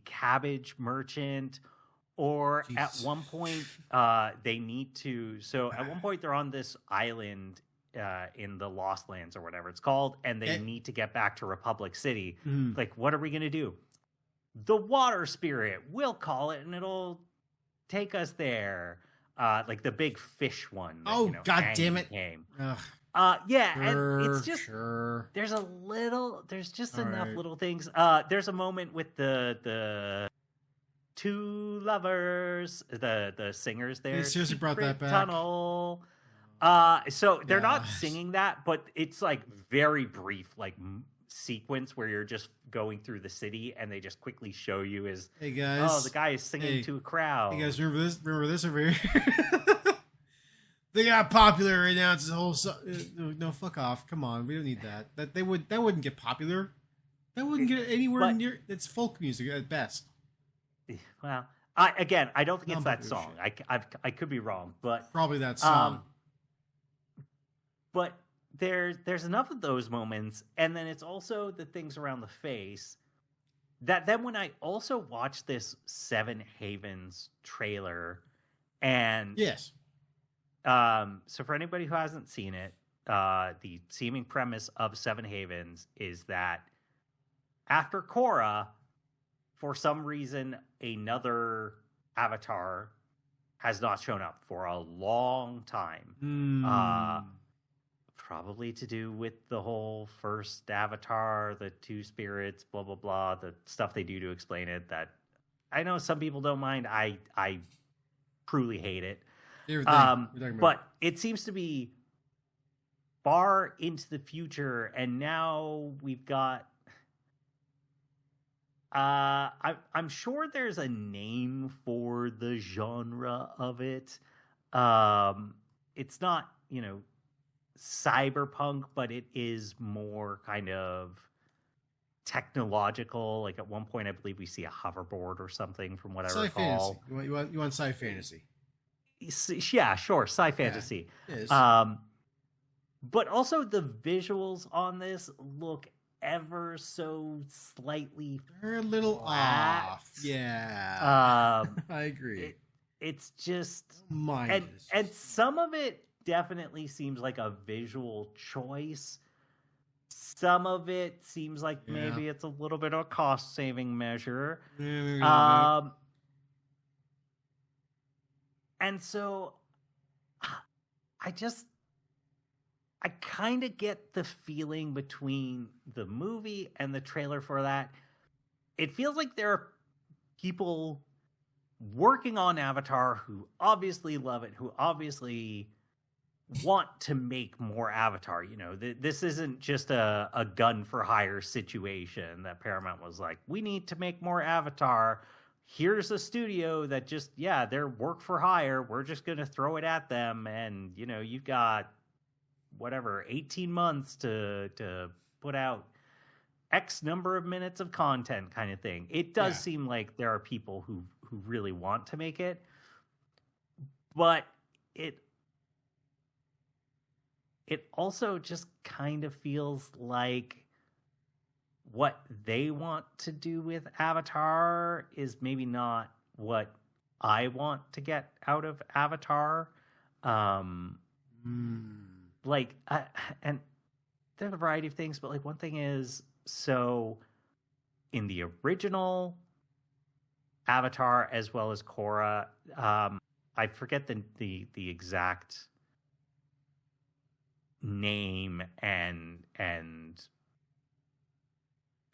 cabbage merchant, or at one point they need to. So at one point they're on this island in the Lost Lands or whatever it's called, and they need to get back to Republic City. Like, what are we gonna do? The water spirit, we'll call it, and it'll take us there. Like the big fish one. That, God damn it! Came. Sure, and it's just there's just enough little things. There's a moment with the two lovers, the singers there. They seriously brought that back. Tunnel. So they're not singing that, but it's like very brief, like sequence where you're just going through the city and they just quickly show you as, hey guys, oh, the guy is singing to a crowd. Hey guys, remember this over here? They got popular right now. It's a whole no, fuck off. Come on, we don't need that. That wouldn't get popular. That wouldn't get anywhere near. It's folk music at best. Well, I don't think it's that song. I could be wrong, but probably that song. But there's enough of those moments, and then it's also the things around the face that then when I also watch this Seven Havens trailer, and yes. So for anybody who hasn't seen it, the seeming premise of Seven Havens is that after Korra, for some reason, another avatar has not shown up for a long time. Mm. Probably to do with the whole first Avatar, the two spirits, blah blah blah, the stuff they do to explain it. That I know some people don't mind. I truly hate it. But it seems to be far into the future, and now we've got. I'm sure there's a name for the genre of it. It's not, cyberpunk, but it is more kind of technological. Like at one point, I believe we see a hoverboard or something, from what I recall. Fantasy. You want sci fantasy? Yeah, sure, sci fantasy. Yeah, it is. But also the visuals on this look ever so slightly they're a little flat. Off. Yeah. I agree. It's just and some of it definitely seems like a visual choice. Some of it seems like maybe it's a little bit of a cost saving measure. And so I kind of get the feeling between the movie and the trailer for that. It feels like there are people working on Avatar who obviously love it, who obviously want to make more Avatar. This isn't just a gun for hire situation that Paramount was like, we need to make more Avatar. Here's a studio that just, they're work for hire. We're just going to throw it at them. And, you've got 18 months to put out X number of minutes of content kind of thing. It does seem like there are people who really want to make it, but it also just kind of feels like what they want to do with Avatar is maybe not what I want to get out of Avatar. And there's a variety of things, but one thing is, so in the original Avatar as well as Korra, I forget the exact name and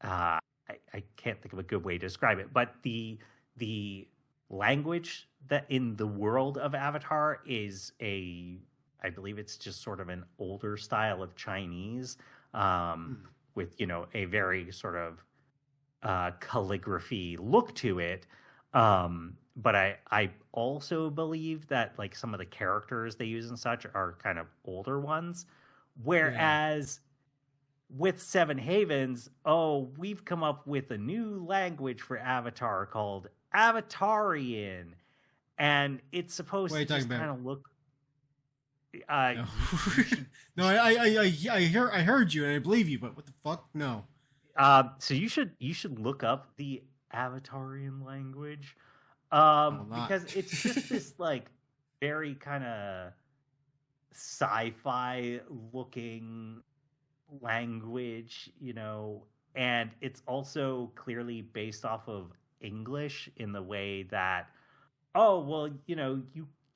I can't think of a good way to describe it, but the language that in the world of Avatar is I believe it's just sort of an older style of Chinese, with, a very sort of calligraphy look to it. But I also believe that some of the characters they use and such are kind of older ones. Whereas with Seven Havens, we've come up with a new language for Avatar called Avatarian. And it's supposed to just kind of look... No, I heard you and I believe you, but what the fuck? No. So you should look up the Avatarian language, because it's just this very kind of sci-fi looking language, and it's also clearly based off of English in the way that,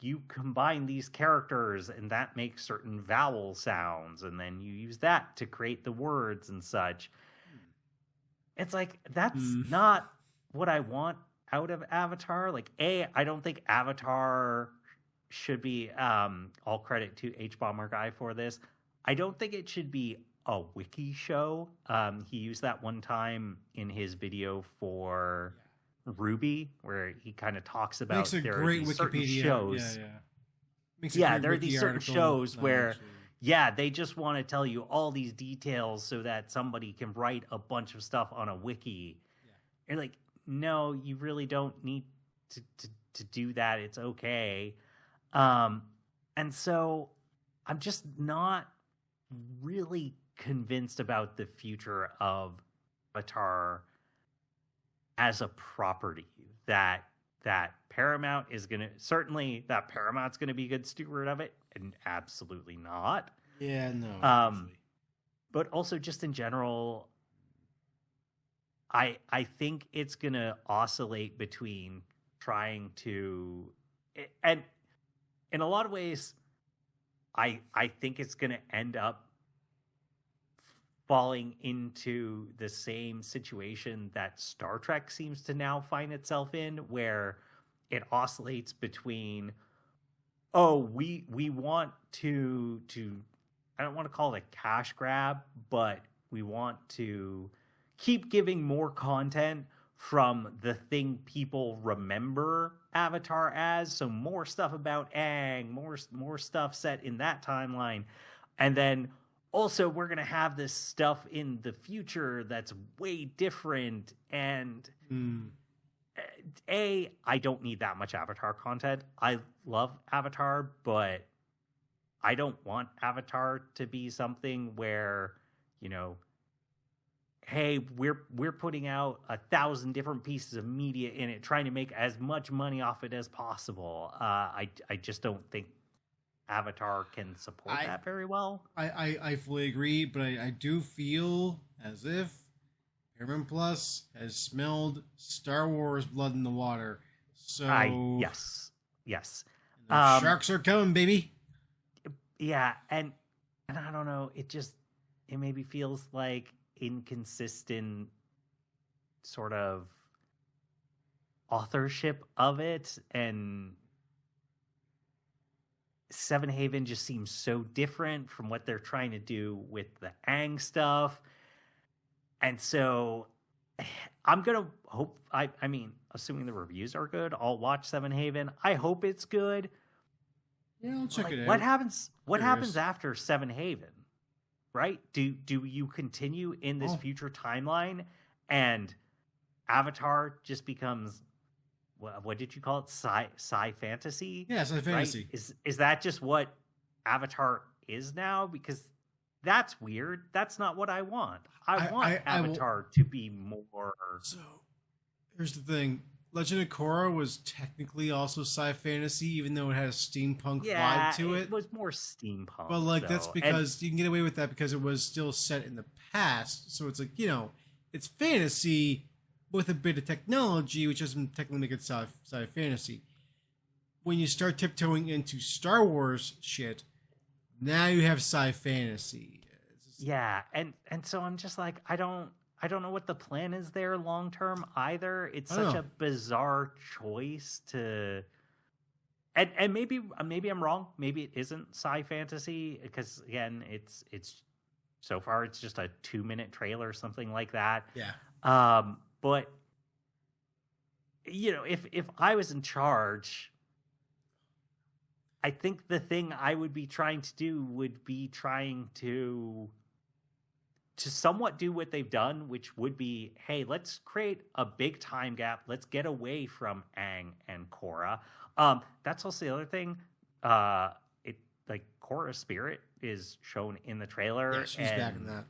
you combine these characters and that makes certain vowel sounds, and then you use that to create the words and such. It's that's not what I want out of Avatar. I don't think Avatar should be, all credit to H-Bomber Guy for this, I don't think it should be a wiki show. He used that one time in his video for Ruby, where he kind of talks about makes a great Wikipedia shows. There are these certain shows where they just want to tell you all these details so that somebody can write a bunch of stuff on a wiki. You're like, no, you really don't need to do that. It's okay. And so I'm just not really convinced about the future of Avatar as a property, that Paramount is going to, certainly that Paramount's going to be a good steward of it, and absolutely not. Yeah, no. But also just in general, I think it's going to oscillate between trying to and in a lot of ways, I think it's going to end up falling into the same situation that Star Trek seems to now find itself in, where it oscillates between, oh, we want to I don't want to call it a cash grab, but we want to keep giving more content from the thing people remember Avatar as. So more stuff about Aang, more stuff set in that timeline. And then also we're going to have this stuff in the future that's way different. And I don't need that much Avatar content. I love Avatar, but I don't want Avatar to be something where, you know, hey, we're putting out 1,000 different pieces of media in it, trying to make as much money off it as possible. I just don't think Avatar can support that very well. I fully agree, but I do feel as if Paramount Plus has smelled Star Wars blood in the water. So yes. Sharks are coming, baby. Yeah, and I don't know, it maybe feels like inconsistent sort of authorship of it, and Seven Haven just seems so different from what they're trying to do with the Aang stuff. And so I'm gonna hope, I mean, assuming the reviews are good, I'll watch Seven Haven. I hope it's good. Yeah, I'll check it out. What happens after Seven Haven? Right? Do you continue in this future timeline, and Avatar just becomes, what did you call it? Sci fantasy? Yeah, sci fantasy. Right? Is that just what Avatar is now? Because that's weird. That's not what I want. I want Avatar to be more. So here's the thing. Legend of Korra was technically also sci fantasy, even though it had a steampunk vibe to it. It was more steampunk. But like that's because you can get away with that because it was still set in the past. So it's like, you know, it's fantasy with a bit of technology, which doesn't technically make it sci fantasy. When you start tiptoeing into Star Wars shit, now you have sci fantasy. Yeah, and so I'm just like, I don't know what the plan is there long term either. It's such a bizarre choice to, and maybe I'm wrong. Maybe it isn't sci fantasy because again, it's so far it's just a 2-minute trailer, something like that. Yeah. But you know, if I was in charge, I think the thing I would be trying to do would be trying to somewhat do what they've done, which would be, hey, let's create a big time gap. Let's get away from Aang and Korra. That's also the other thing. Korra's spirit is shown in the trailer. Yeah, she's back in that.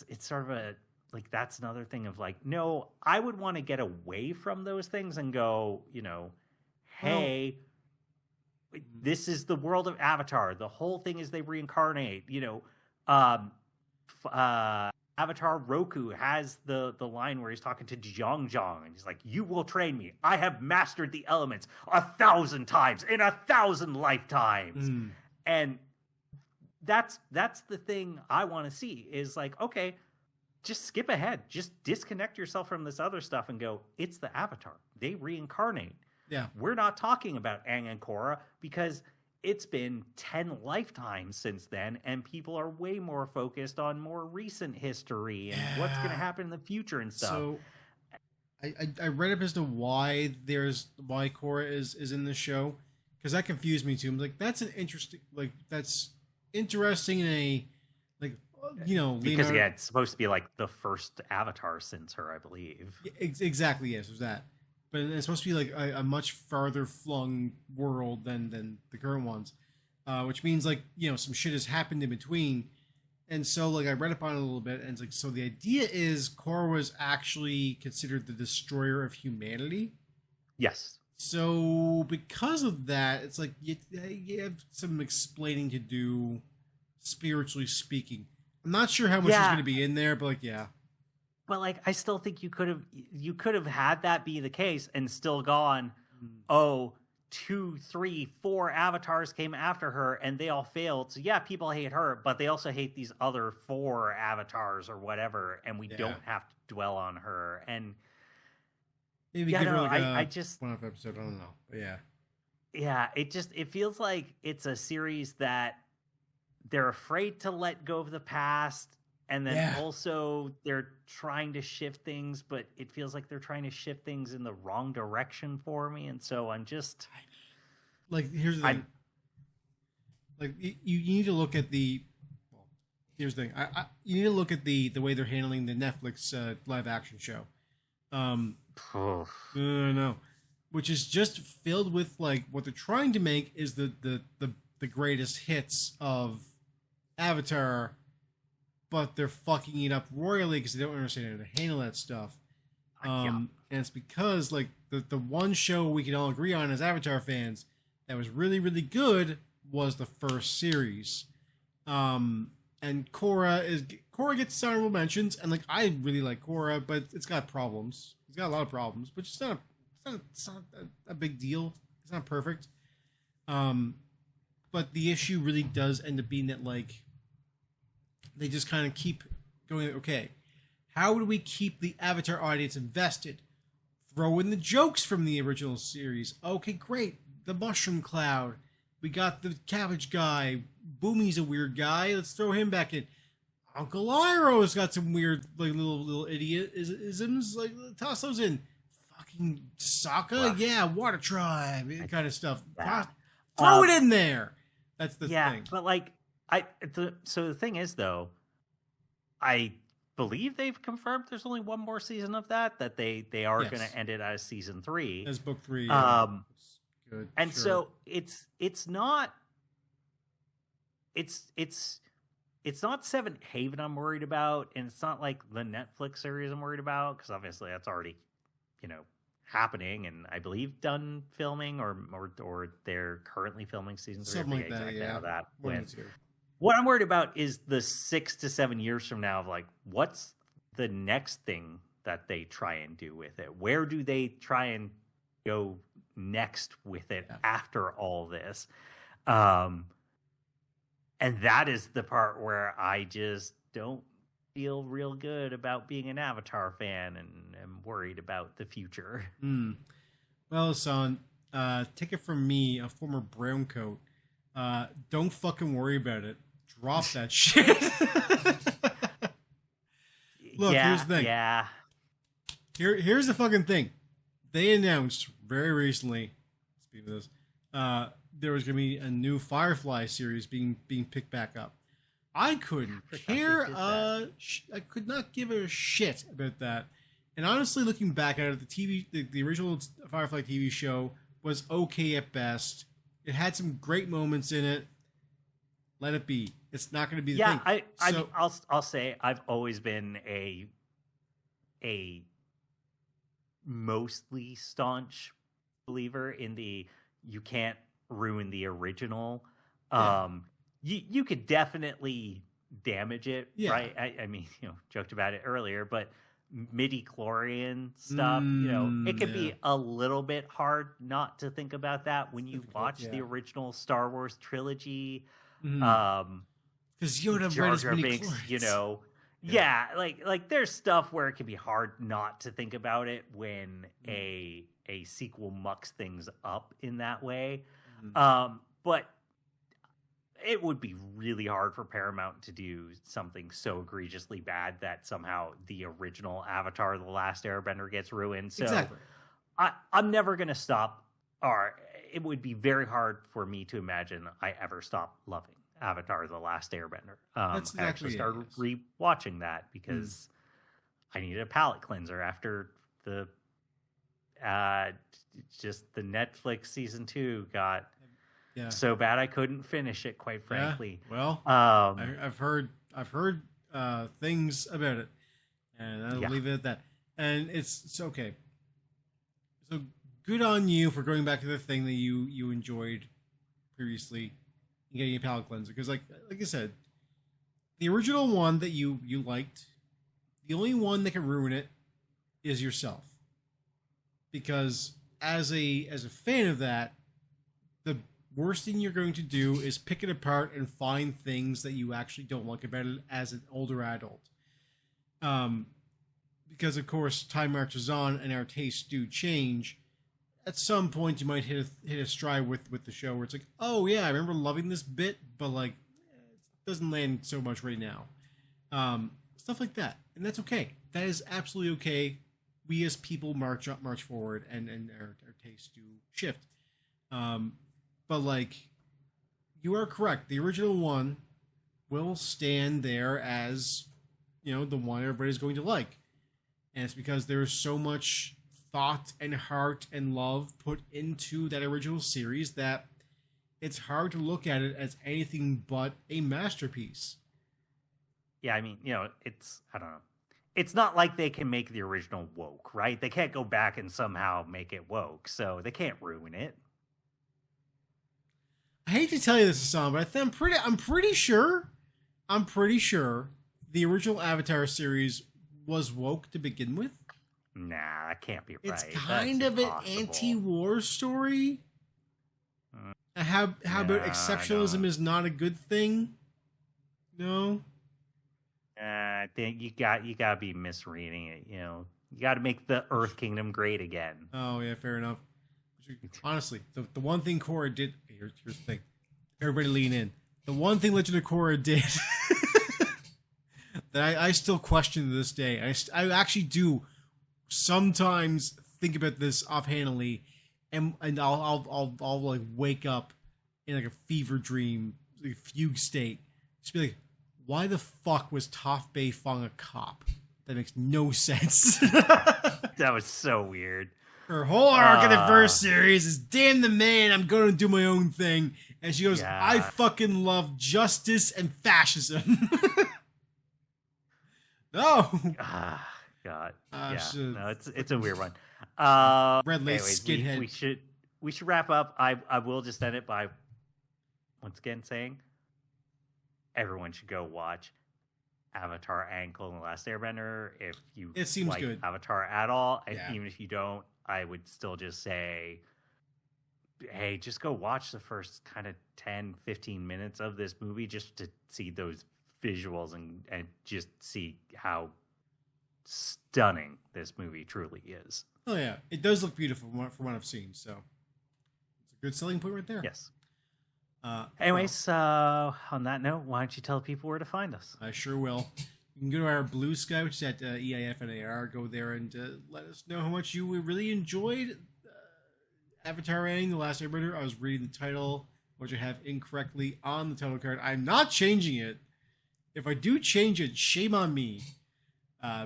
It's sort of a, like, that's another thing of like, no, I would want to get away from those things and go, you know, hey, this is the world of Avatar. The whole thing is they reincarnate, you know. Avatar Roku has the line where he's talking to Zhang and he's like, you will train me. I have mastered the elements 1,000 times in 1,000 lifetimes. And that's the thing I want to see is like, okay, just skip ahead. Just disconnect yourself from this other stuff and go, it's the Avatar. They reincarnate. Yeah. We're not talking about Aang and Korra because it's been 10 lifetimes since then, and people are way more focused on more recent history and what's going to happen in the future and stuff. So I read up as to why Korra is in the show, because that confused me too. I'm like, that's interesting in a, like, you know, because it's supposed to be like the first Avatar since her, I believe. Exactly, yes, there's that. But it's supposed to be like a much farther flung world than the current ones, which means like, you know, some shit has happened in between. And so like I read up on it a little bit, and it's like, so the idea is Korra was actually considered the destroyer of humanity. Yes. So because of that, it's like you have some explaining to do, spiritually speaking. I'm not sure how much is going to be in there, but like, yeah. But like, I still think you could have had that be the case and still gone, oh, 2, 3, 4 avatars came after her and they all failed. So yeah, people hate her, but they also hate these other 4 avatars or whatever, and we don't have to dwell on her. And maybe give her like I just one-off episode. I don't know. But yeah, it feels like it's a series that they're afraid to let go of the past, and then also they're trying to shift things, but it feels like they're trying to shift things in the wrong direction for me. And so I'm just like, here's the thing. Like, you need to look at the. Well, here's the thing. You need to look at the way they're handling the Netflix live action show. No, which is just filled with, like, what they're trying to make is the greatest hits of Avatar, but they're fucking it up royally because they don't understand how to handle that stuff. And it's because, like, the one show we can all agree on as Avatar fans that was really, really good was the first series. And Korra gets honorable mentions, and, like, I really like Korra, but it's got problems. It's got a lot of problems, but it's not a big deal. It's not perfect. But the issue really does end up being that, like, they just kind of keep going, okay, how do we keep the Avatar audience invested? Throw in the jokes from the original series. Okay, great. The mushroom cloud. We got the cabbage guy. Boomy's a weird guy. Let's throw him back in. Uncle Iroh's got some weird, like, little idiot isms. Like, toss those in. Fucking Sokka, yeah, Water Tribe, kind of stuff. Throw it in there. That's the thing. Yeah, but, like, so the thing is, though, I believe they've confirmed there's only one more season of that they are going to end it as season 3. As book 3. Good. And so it's not Seventh Haven I'm worried about, and it's not like the Netflix series I'm worried about, because obviously that's already, happening, and I believe done filming, or they're currently filming season 3. Something like that, yeah. How that went. What I'm worried about is the 6 to 7 years from now of, like, what's the next thing that they try and do with it? Where do they try and go next with it after all this? And that is the part where I just don't feel real good about being an Avatar fan, and am worried about the future. Well, son, take it from me, a former brown coat. Don't fucking worry about it. Drop that shit. Look, here's the thing. Yeah. Here's the fucking thing. They announced very recently, speaking of this, there was going to be a new Firefly series being picked back up. I couldn't care. I could not give a shit about that. And honestly, looking back at it, the original Firefly TV show was okay at best. It had some great moments in it. Let it be. It's not going to be the thing. I'll say I've always been a mostly staunch believer in the you can't ruin the original. You could definitely damage it, right? I mean, joked about it earlier, but midi-chlorian stuff, it could be a little bit hard not to think about that when you watch the original Star Wars trilogy. Because Yoda Jar Jar Binks, like there's stuff where it can be hard not to think about it when a sequel mucks things up in that way. But it would be really hard for Paramount to do something so egregiously bad that somehow the original Avatar: The Last Airbender gets ruined. So exactly. I'm never going to stop, or it would be very hard for me to imagine I ever stop loving Avatar: The Last Airbender. That's exactly I actually started rewatching that because I needed a palate cleanser after the just the Netflix season 2 got so bad I couldn't finish it, quite frankly. Well, I've heard things about it, and I'll leave it at that. And it's okay. So good on you for going back to the thing that you enjoyed previously and getting a palate cleanser. Because like I said, the original one that you liked, the only one that can ruin it is yourself. Because as a fan of that, the worst thing you're going to do is pick it apart and find things that you actually don't like about it as an older adult. Because of course time marches on and our tastes do change. At some point you might hit a stride with the show where it's like, oh yeah, I remember loving this bit, but like it doesn't land so much right now. Stuff like that, and that's okay. That is absolutely okay. We as people march forward, and our tastes do shift. But like, you are correct. The original one will stand there as, the one everybody's going to like. And it's because there's so much thought and heart and love put into that original series that it's hard to look at it as anything but a masterpiece. Yeah, I mean, it's, I don't know. It's not like they can make the original woke, right? They can't go back and somehow make it woke, so they can't ruin it. I hate to tell you this, Hassan, but I'm pretty sure the original Avatar series was woke to begin with. Nah, that can't be right. It's kind of an anti-war story. How about exceptionalism is not a good thing? No. I think you got to be misreading it. You got to make the Earth Kingdom great again. Oh yeah, fair enough. Honestly, the one thing Korra did. Here's the thing. Everybody lean in. The one thing Legend of Korra did that I still question to this day. I actually do sometimes think about this offhandedly, and I'll like wake up in like a fever dream, like fugue state. Just be like, why the fuck was Toph Bay Fong a cop? That makes no sense. That was so weird. Her whole arc in the first series is, damn the man, I'm going to do my own thing. And she goes, yeah. I fucking love justice and fascism. No. God. Yeah. No, it's a weird one. Red lace skinhead. We should wrap up. I will just end it by once again saying everyone should go watch Avatar: Aang and the Last Airbender if you like good. Avatar at all. And even if you don't, I would still just say, hey, just go watch the first kind of 10, 15 minutes of this movie just to see those visuals and just see how stunning this movie truly is. Oh, yeah. It does look beautiful from what I've seen, so it's a good selling point right there. Yes. Anyways, on that note, why don't you tell people where to find us? I sure will. You can go to our Blue Sky, which is at EIFNAR. Go there and let us know how much you really enjoyed Avatar Aang, The Last Airbender. I was reading the title, which I have incorrectly on the title card. I'm not changing it. If I do change it, shame on me.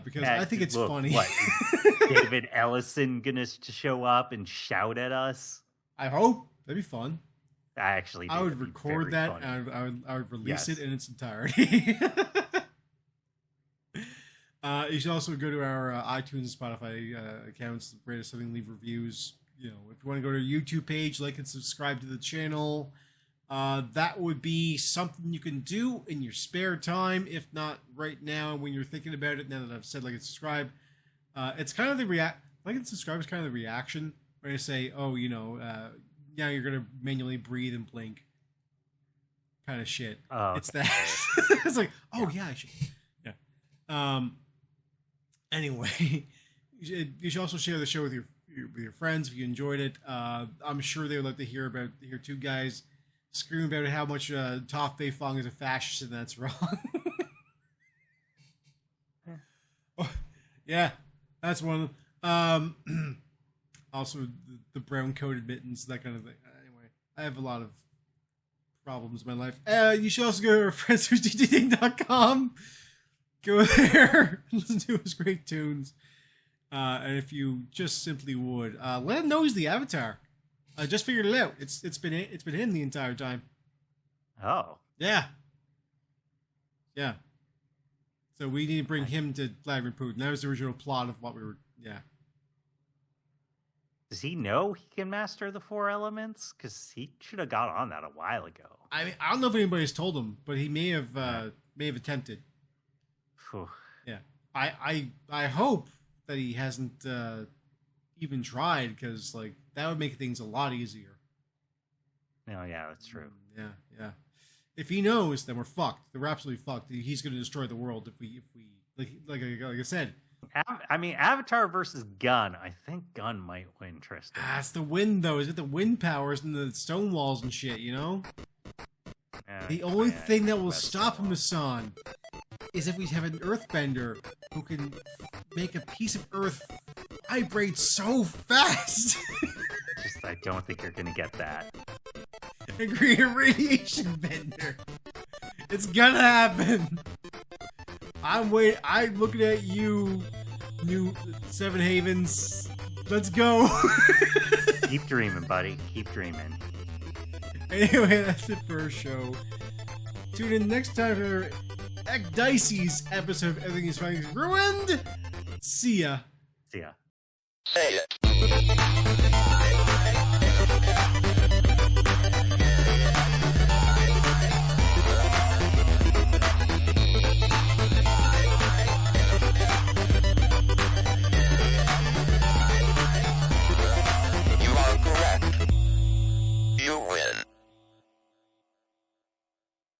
Because I think it's funny. What, David Ellison gonna show up and shout at us? I hope. That'd be fun. I would record that and I would release it in its entirety. You should also go to our iTunes and Spotify accounts, rate us something, leave reviews. If you want to go to our YouTube page, like and subscribe to the channel. That would be something you can do in your spare time, if not right now when you're thinking about it. Now that I've said like and subscribe, it's kind of the like and subscribe is kind of the reaction when I say, oh, now you're gonna manually breathe and blink, kind of shit. Oh, it's that. It's like, oh yeah, I should. Yeah. Anyway, you should also share the show with your friends if you enjoyed it. I'm sure they would like to hear two guys scream about how much Toph Bay Fong is a fascist and that's wrong. Yeah, that's one of them. Also, the brown-coated mittens, that kind of thing. Anyway, I have a lot of problems in my life. You should also go to our friendswhosdthing.com. Go there, listen to his great tunes. And if you just simply would, let him know he's the Avatar. I just figured it out. It's been him the entire time. Oh. Yeah. Yeah. So we need to bring him to Vladimir Putin. That was the original plot of what we were... Yeah. Does he know he can master the 4 elements? Because he should have got on that a while ago. I mean, I don't know if anybody's told him, but he may have attempted. Whew. Yeah. I hope that he hasn't even tried, because like that would make things a lot easier. Oh, yeah, that's true. Yeah. If he knows, then we're fucked. We're absolutely fucked. He's going to destroy the world if we like I said. I mean, Avatar versus Gun. I think Gun might win, Tristan. It's the wind, though. He's got the wind powers and the stone walls and shit, you know? The only thing that will stop him, Hassan, is if we have an earthbender who can make a piece of earth vibrate so fast. I don't think you're going to get that. Agree, a radiation bender. It's gonna happen. I'm looking at you, New Seven Havens. Let's go. Keep dreaming, buddy. Keep dreaming. Anyway, that's it for our show. Tune in next time for Dicey's episode of Everything is Fine Ruined. See ya. See ya. Hey.